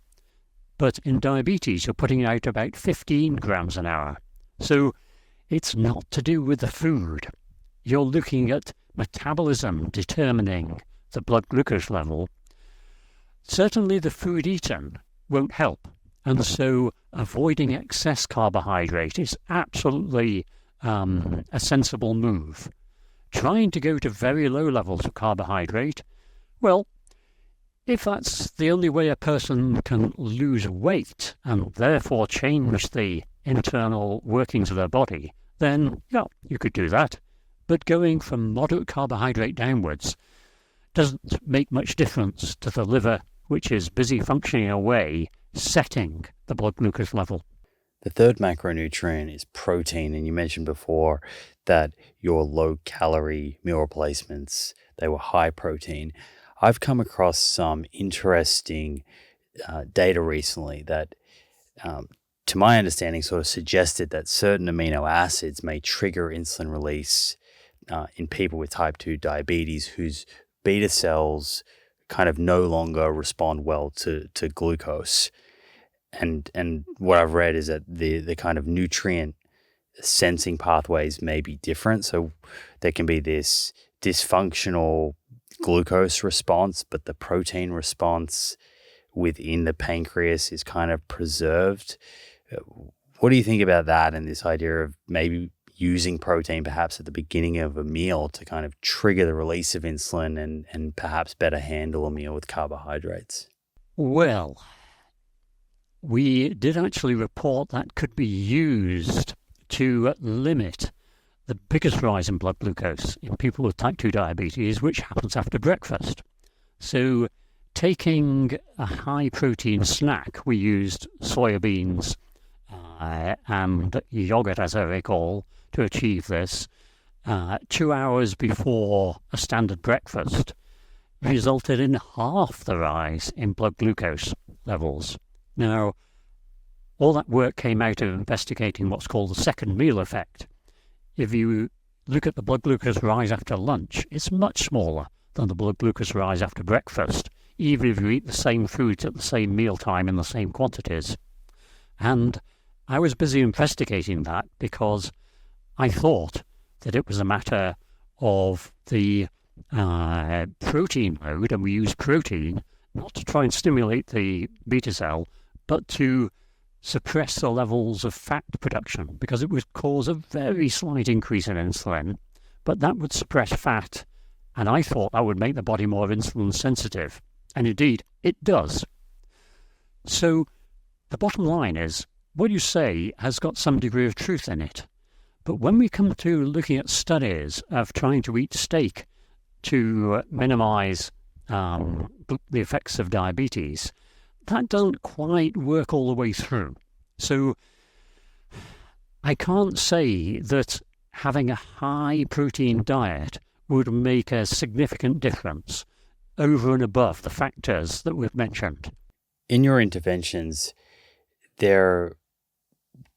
But in diabetes, you're putting out about 15 grams an hour. So it's not to do with the food. You're looking at metabolism determining the blood glucose level. Certainly the food eaten won't help. And so avoiding excess carbohydrate is absolutely a sensible move. Trying to go to very low levels of carbohydrate, well, if that's the only way a person can lose weight and therefore change the internal workings of their body, then, yeah, you could do that. But going from moderate carbohydrate downwards doesn't make much difference to the liver, which is busy functioning away, setting the blood glucose level. The third macronutrient is protein, and you mentioned before that your low-calorie meal replacements, they were high protein. I've come across some interesting data recently that, to my understanding, sort of suggested that certain amino acids may trigger insulin release in people with type 2 diabetes whose beta cells kind of no longer respond well to glucose. And what I've read is that the kind of nutrient sensing pathways may be different. So there can be this dysfunctional glucose response, but the protein response within the pancreas is kind of preserved. What do you think about that and this idea of maybe using protein perhaps at the beginning of a meal to kind of trigger the release of insulin and perhaps better handle a meal with carbohydrates? Well, we did actually report that could be used to limit the biggest rise in blood glucose in people with type 2 diabetes, which happens after breakfast. So taking a high-protein snack, we used soya beans and yogurt, as I recall, to achieve this, 2 hours before a standard breakfast, resulted in half the rise in blood glucose levels. Now, all that work came out of investigating what's called the second meal effect. If you look at the blood glucose rise after lunch, it's much smaller than the blood glucose rise after breakfast, even if you eat the same foods at the same meal time in the same quantities. And I was busy investigating that because I thought that it was a matter of the protein load, and we use protein not to try and stimulate the beta cell, but to suppress the levels of fat production, because it would cause a very slight increase in insulin, but that would suppress fat, and I thought that would make the body more insulin sensitive, and indeed it does. So the bottom line is, what you say has got some degree of truth in it, but when we come to looking at studies of trying to eat steak to minimize the effects of diabetes, that don't quite work all the way through. So I can't say that having a high protein diet would make a significant difference over and above the factors that we've mentioned. In your interventions, there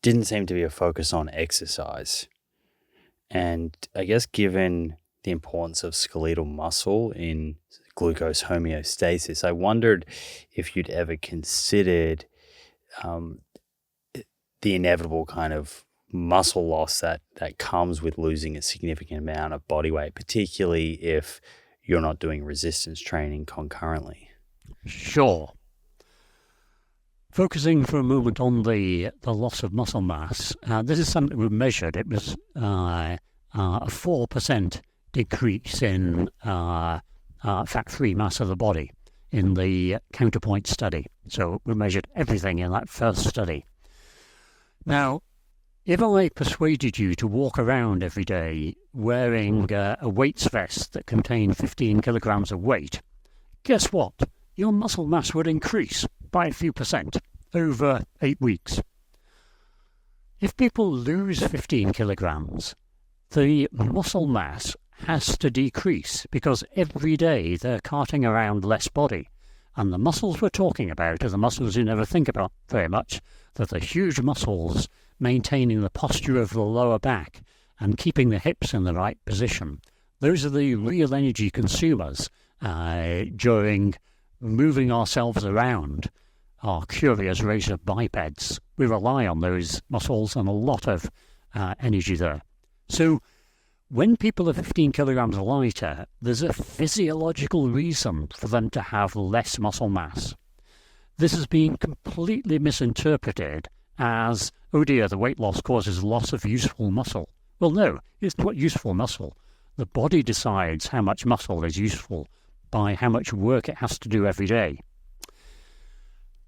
didn't seem to be a focus on exercise. And I guess given the importance of skeletal muscle in glucose homeostasis, I wondered if you'd ever considered the inevitable kind of muscle loss that comes with losing a significant amount of body weight, particularly if you're not doing resistance training concurrently. Sure. Focusing for a moment on the loss of muscle mass, this is something we measured. It was a 4% decrease in fat-free mass of the body in the counterpoint study. So we measured everything in that first study. Now, if I persuaded you to walk around every day wearing a weights vest that contained 15 kilograms of weight, guess what? Your muscle mass would increase by a few percent over 8 weeks. If people lose 15 kilograms, the muscle mass has to decrease because every day they're carting around less body. And the muscles we're talking about are the muscles you never think about very much. They're the huge muscles maintaining the posture of the lower back and keeping the hips in the right position. Those are the real energy consumers during moving ourselves around our curious race of bipeds. We rely on those muscles and a lot of energy there. So when people are 15 kilograms lighter, there's a physiological reason for them to have less muscle mass. This has been completely misinterpreted as, oh dear, the weight loss causes loss of useful muscle. Well, no, it's not useful muscle. The body decides how much muscle is useful by how much work it has to do every day.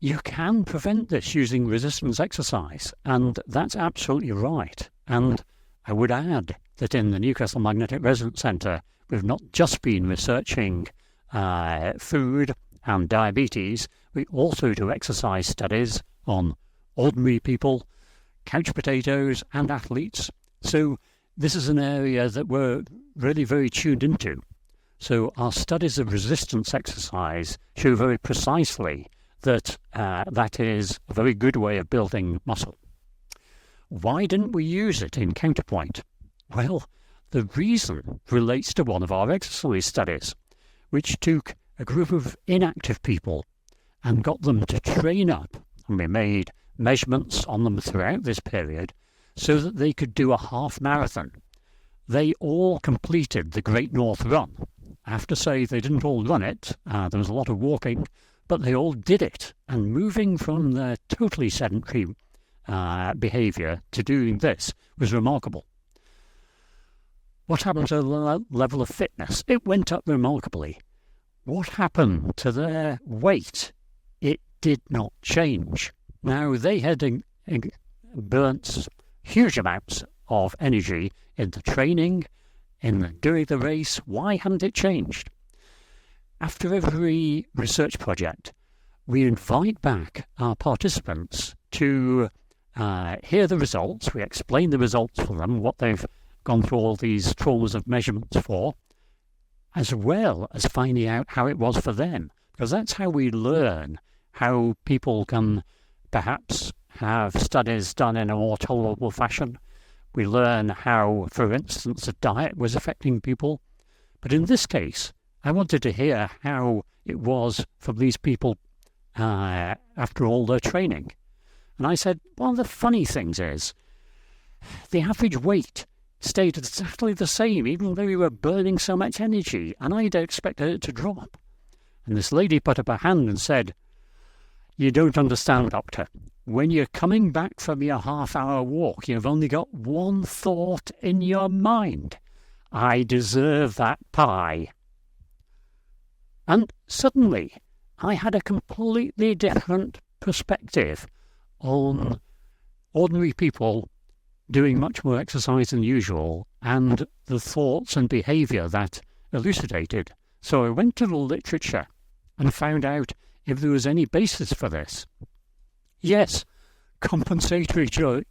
You can prevent this using resistance exercise, and that's absolutely right. And I would add that in the Newcastle Magnetic Resonance Centre, we've not just been researching food and diabetes, we also do exercise studies on ordinary people, couch potatoes and athletes. So this is an area that we're really very tuned into. So our studies of resistance exercise show very precisely that that is a very good way of building muscle. Why didn't we use it in counterpoint? Well, the reason relates to one of our exercise studies, which took a group of inactive people and got them to train up, and we made measurements on them throughout this period so that they could do a half marathon. They all completed the Great North Run. I have to say they didn't all run it, there was a lot of walking, but they all did it, and moving from their totally sedentary behaviour to doing this was remarkable. What happened to the level of fitness? It went up remarkably. What happened to their weight? It did not change. Now, they had burnt huge amounts of energy in the training, during the race. Why hadn't it changed? After every research project, we invite back our participants to hear the results. We explain the results for them, what they've gone through all these traumas of measurements for, as well as finding out how it was for them. Because that's how we learn how people can perhaps have studies done in a more tolerable fashion. We learn how, for instance, a diet was affecting people. But in this case, I wanted to hear how it was for these people after all their training. And I said, one of the funny things is, the average weight stayed exactly the same, even though we were burning so much energy, and I'd expected it to drop. And this lady put up her hand and said, "You don't understand, doctor. When you're coming back from your half-hour walk, you've only got one thought in your mind. I deserve that pie." And suddenly, I had a completely different perspective on ordinary people doing much more exercise than usual, and the thoughts and behaviour that elucidated. So I went to the literature and found out if there was any basis for this. Yes, compensatory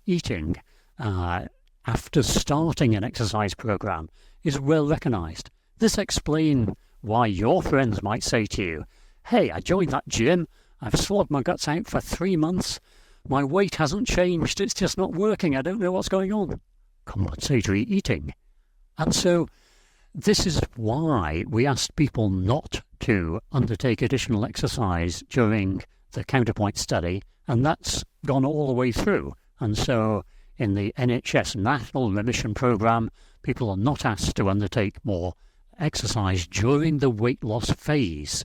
eating after starting an exercise program is well recognised. This explains why your friends might say to you, "Hey, I joined that gym, I've swallowed my guts out for 3 months, my weight hasn't changed, it's just not working, I don't know what's going on. Compensatory eating. And so this is why we asked people not to undertake additional exercise during the counterpoint study, and that's gone all the way through. And so in the NHS National Remission Programme, people are not asked to undertake more exercise during the weight loss phase.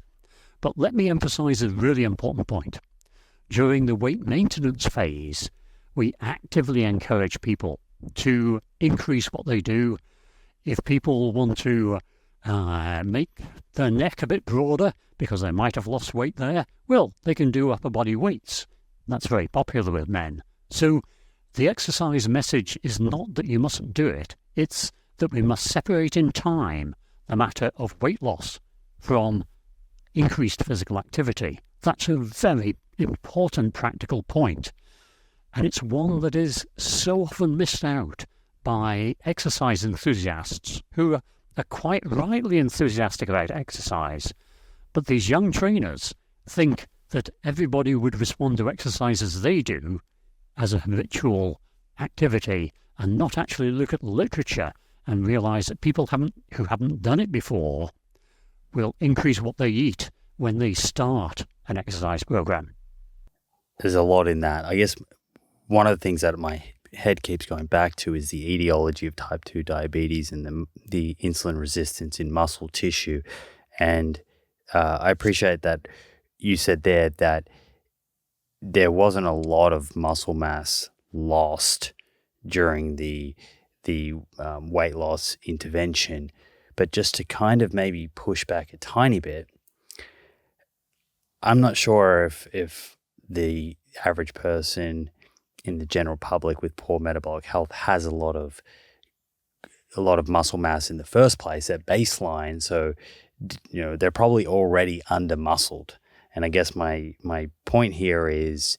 But let me emphasise a really important point. During the weight maintenance phase, we actively encourage people to increase what they do. If people want to make their neck a bit broader because they might have lost weight there, well, they can do upper body weights. That's very popular with men. So the exercise message is not that you mustn't do it, it's that we must separate in time the matter of weight loss from increased physical activity. That's a very important practical point, and it's one that is so often missed out by exercise enthusiasts who are quite rightly enthusiastic about exercise. But these young trainers think that everybody would respond to exercise as they do as a habitual activity and not actually look at literature and realise that people who haven't done it before will increase what they eat when they start an exercise program. There's a lot in that. I guess one of the things that my head keeps going back to is the etiology of type 2 diabetes and the insulin resistance in muscle tissue. And I appreciate that you said there that there wasn't a lot of muscle mass lost during the weight loss intervention. But just to kind of maybe push back a tiny bit, I'm not sure if the average person in the general public with poor metabolic health has a lot of muscle mass in the first place at baseline. So, they're probably already under muscled. And I guess my point here is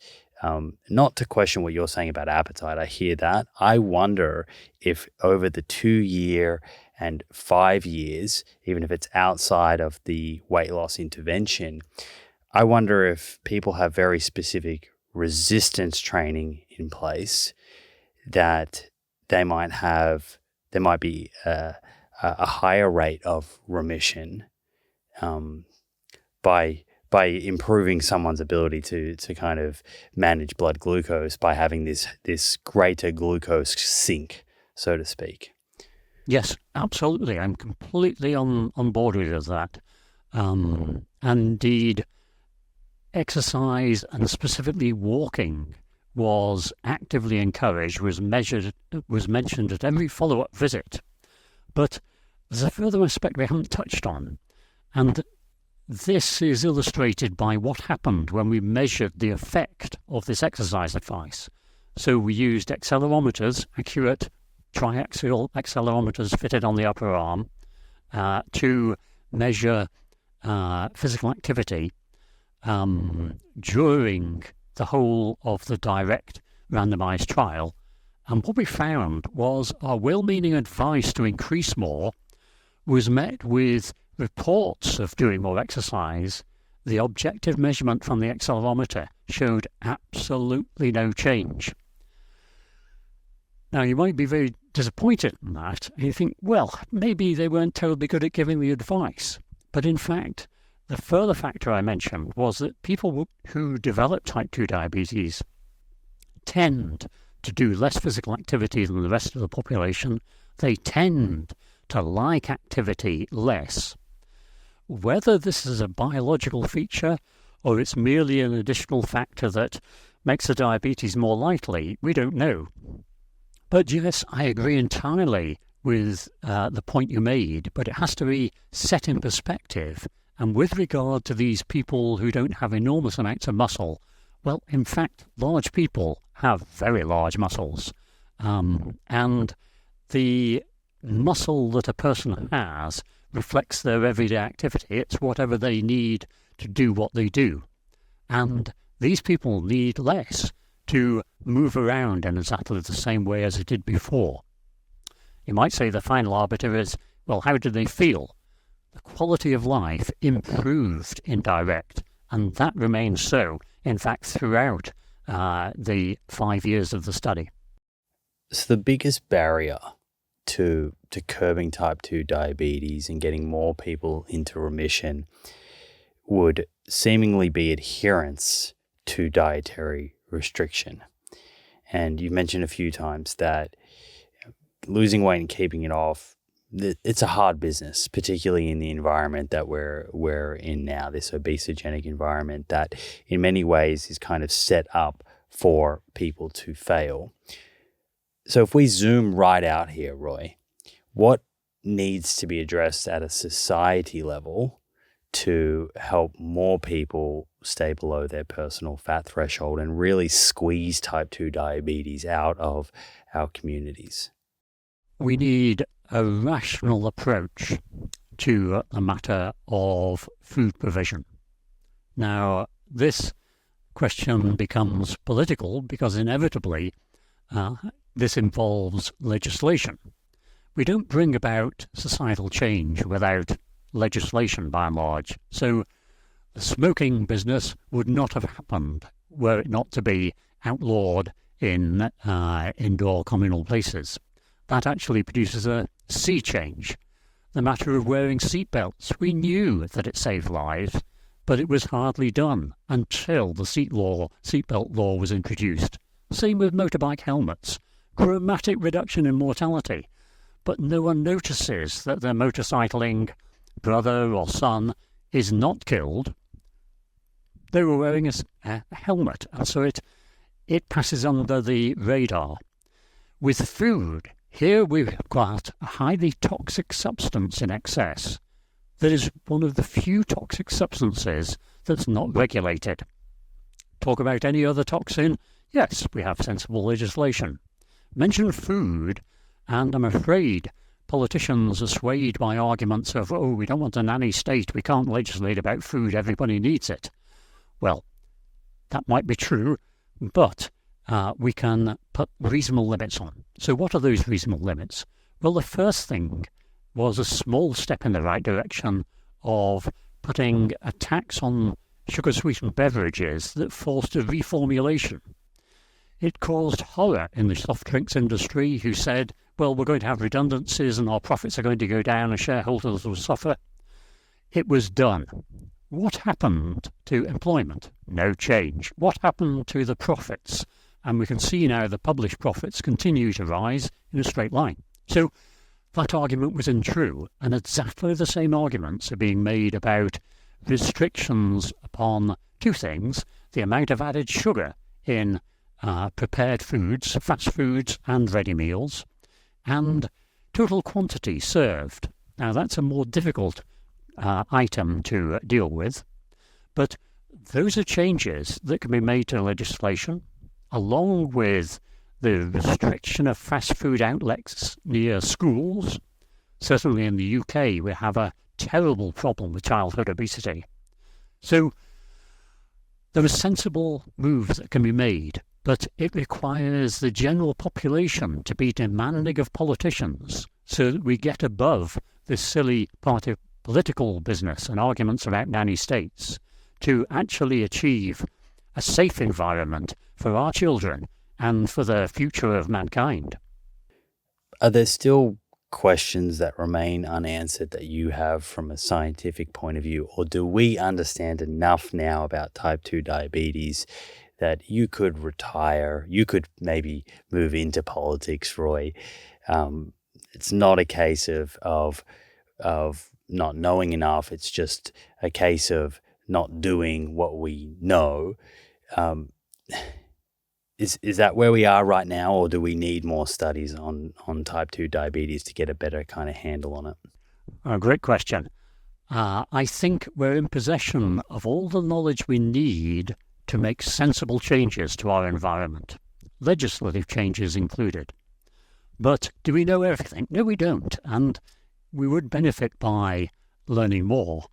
not to question what you're saying about appetite. I hear that. I wonder if over the 2-year and 5 years, even if it's outside of the weight loss intervention, I wonder if people have very specific resistance training in place that there might be a higher rate of remission by improving someone's ability to kind of manage blood glucose by having this greater glucose sink, so to speak. Yes, absolutely. I'm completely on board with that. And indeed, exercise and specifically walking was actively encouraged, was mentioned at every follow-up visit. But there's a further aspect we haven't touched on, and this is illustrated by what happened when we measured the effect of this exercise advice. So we used accelerometers, accurate triaxial accelerometers fitted on the upper arm, to measure physical activity during the whole of the direct randomized trial. And what we found was our well-meaning advice to increase more was met with reports of doing more exercise. The objective measurement from the accelerometer showed absolutely no change. Now, you might be very disappointed in that, and you think, well, maybe they weren't terribly good at giving the advice. But in fact, the further factor I mentioned was that people who develop type 2 diabetes tend to do less physical activity than the rest of the population. They tend to like activity less. Whether this is a biological feature or it's merely an additional factor that makes the diabetes more likely, we don't know. But yes, I agree entirely with the point you made, but it has to be set in perspective. And with regard to these people who don't have enormous amounts of muscle, well, in fact, large people have very large muscles. And the muscle that a person has reflects their everyday activity. It's whatever they need to do what they do. And these people need less to move around in exactly the same way as it did before. You might say the final arbiter is, well, how did they feel? The quality of life improved in direct, and that remains so, in fact, throughout the 5 years of the study. So the biggest barrier to curbing type 2 diabetes and getting more people into remission would seemingly be adherence to dietary restriction. And you've mentioned a few times that losing weight and keeping it off, it's a hard business, particularly in the environment that we're in now, this obesogenic environment that in many ways is kind of set up for people to fail. So if we zoom right out here, Roy, what needs to be addressed at a society level to help more people stay below their personal fat threshold and really squeeze type 2 diabetes out of our communities? We need a rational approach to the matter of food provision. Now, this question becomes political because inevitably this involves legislation. We don't bring about societal change without legislation by and large. So the smoking business would not have happened were it not to be outlawed in indoor communal places. That actually produces a sea change. The matter of wearing seatbelts, we knew that it saved lives, but it was hardly done until the seatbelt law was introduced. Same with motorbike helmets. Dramatic reduction in mortality, but no one notices that their motorcycling brother or son is not killed. They were wearing a helmet, and so it passes under the radar. With food, here we've got a highly toxic substance in excess that is one of the few toxic substances that's not regulated. Talk about any other toxin? Yes, we have sensible legislation. Mention food, and I'm afraid politicians are swayed by arguments of, oh, we don't want a nanny state, we can't legislate about food, everybody needs it. Well, that might be true, but we can put reasonable limits on. So what are those reasonable limits? Well, the first thing was a small step in the right direction of putting a tax on sugar-sweetened beverages that forced a reformulation. It caused horror in the soft drinks industry, who said, well, we're going to have redundancies and our profits are going to go down and shareholders will suffer. It was done. What happened to employment? No change. What happened to the profits? And we can see now the published profits continue to rise in a straight line. So that argument was untrue, and exactly the same arguments are being made about restrictions upon two things: the amount of added sugar in prepared foods, fast foods and ready meals, and total quantity served. Now that's a more difficult item to deal with, but those are changes that can be made to legislation, along with the restriction of fast food outlets near schools. Certainly in the UK we have a terrible problem with childhood obesity. So there are sensible moves that can be made, but it requires the general population to be demanding of politicians so that we get above this silly party political business and arguments about nanny states to actually achieve a safe environment for our children and for the future of mankind. Are there still questions that remain unanswered that you have from a scientific point of view, or do we understand enough now about type 2 diabetes that you could retire, you could maybe move into politics, Roy? It's not a case of not knowing enough. It's just a case of not doing what we know. Is that where we are right now, or do we need more studies on type 2 diabetes to get a better kind of handle on it? Great question. I think we're in possession of all the knowledge we need to make sensible changes to our environment, legislative changes included. But do we know everything? No, we don't. And we would benefit by learning more.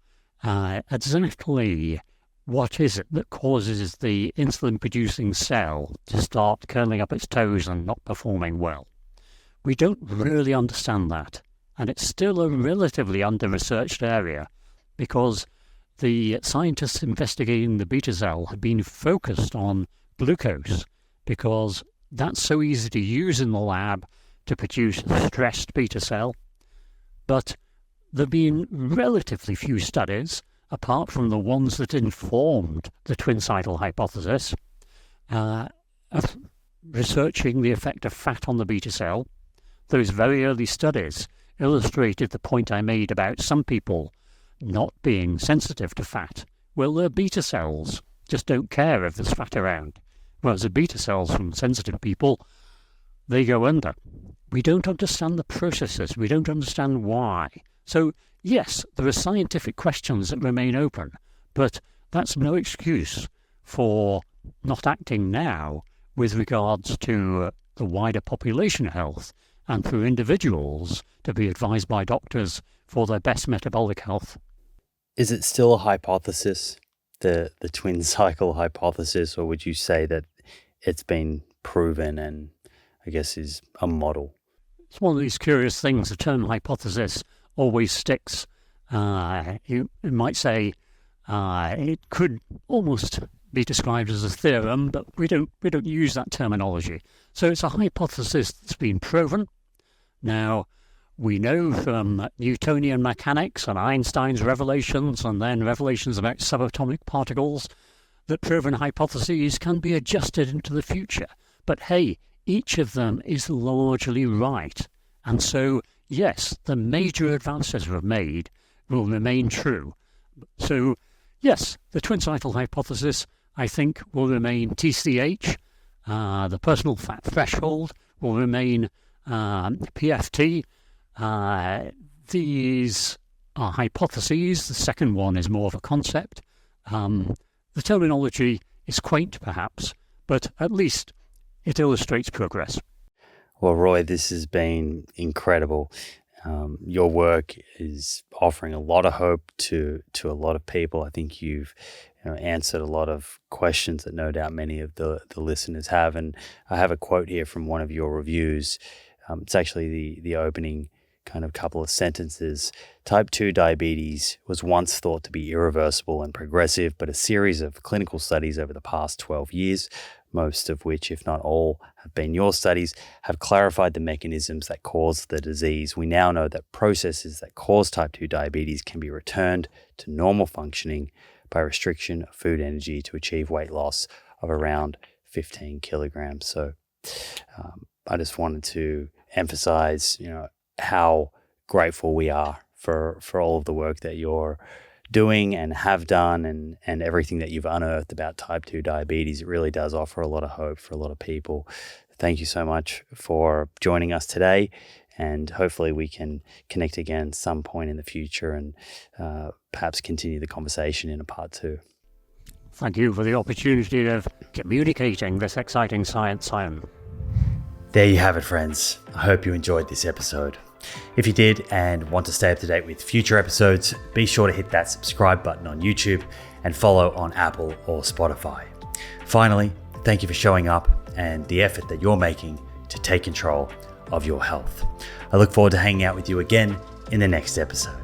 Exactly what is it that causes the insulin-producing cell to start curling up its toes and not performing well? We don't really understand that. And it's still a relatively under-researched area because the scientists investigating the beta cell have been focused on glucose, because that's so easy to use in the lab to produce a stressed beta cell. But there have been relatively few studies, apart from the ones that informed the twin cycle hypothesis, of researching the effect of fat on the beta cell. Those very early studies illustrated the point I made about some people not being sensitive to fat. Well, their beta cells just don't care if there's fat around, whereas the beta cells from sensitive people, they go under. We don't understand the processes. We don't understand why. So, yes, there are scientific questions that remain open, but that's no excuse for not acting now with regards to the wider population health and for individuals to be advised by doctors for their best metabolic health. Is it still a hypothesis, the twin cycle hypothesis, or would you say that it's been proven and I guess is a model? It's one of these curious things. The term hypothesis always sticks. You might say it could almost be described as a theorem, but we don't use that terminology. So it's a hypothesis that's been proven. Now, we know from Newtonian mechanics and Einstein's revelations and then revelations about subatomic particles that proven hypotheses can be adjusted into the future. But hey, each of them is largely right. And so, yes, the major advances we've made will remain true. So, yes, the twin cycle hypothesis, I think, will remain TCH. The personal fat threshold will remain PFT. These are hypotheses. The second one is more of a concept. The terminology is quaint, perhaps, but at least it illustrates progress. Well, Roy, this has been incredible. Your work is offering a lot of hope to a lot of people. I think you've answered a lot of questions that no doubt many of the listeners have. And I have a quote here from one of your reviews. It's actually the opening kind of couple of sentences. Type 2 diabetes was once thought to be irreversible and progressive, but a series of clinical studies over the past 12 years, most of which, if not all, have been your studies, have clarified the mechanisms that cause the disease. We now know that processes that cause type 2 diabetes can be returned to normal functioning by restriction of food energy to achieve weight loss of around 15 kilograms. So I just wanted to emphasize, how grateful we are for all of the work that you're doing and have done and everything that you've unearthed about type 2 diabetes. It really does offer a lot of hope for a lot of people. Thank you so much for joining us today, and hopefully we can connect again at some point in the future and perhaps continue the conversation in a part 2. Thank you for the opportunity of communicating this exciting science. There you have it, friends. I hope you enjoyed this episode. If you did and want to stay up to date with future episodes, be sure to hit that subscribe button on YouTube and follow on Apple or Spotify. Finally, thank you for showing up and the effort that you're making to take control of your health. I look forward to hanging out with you again in the next episode.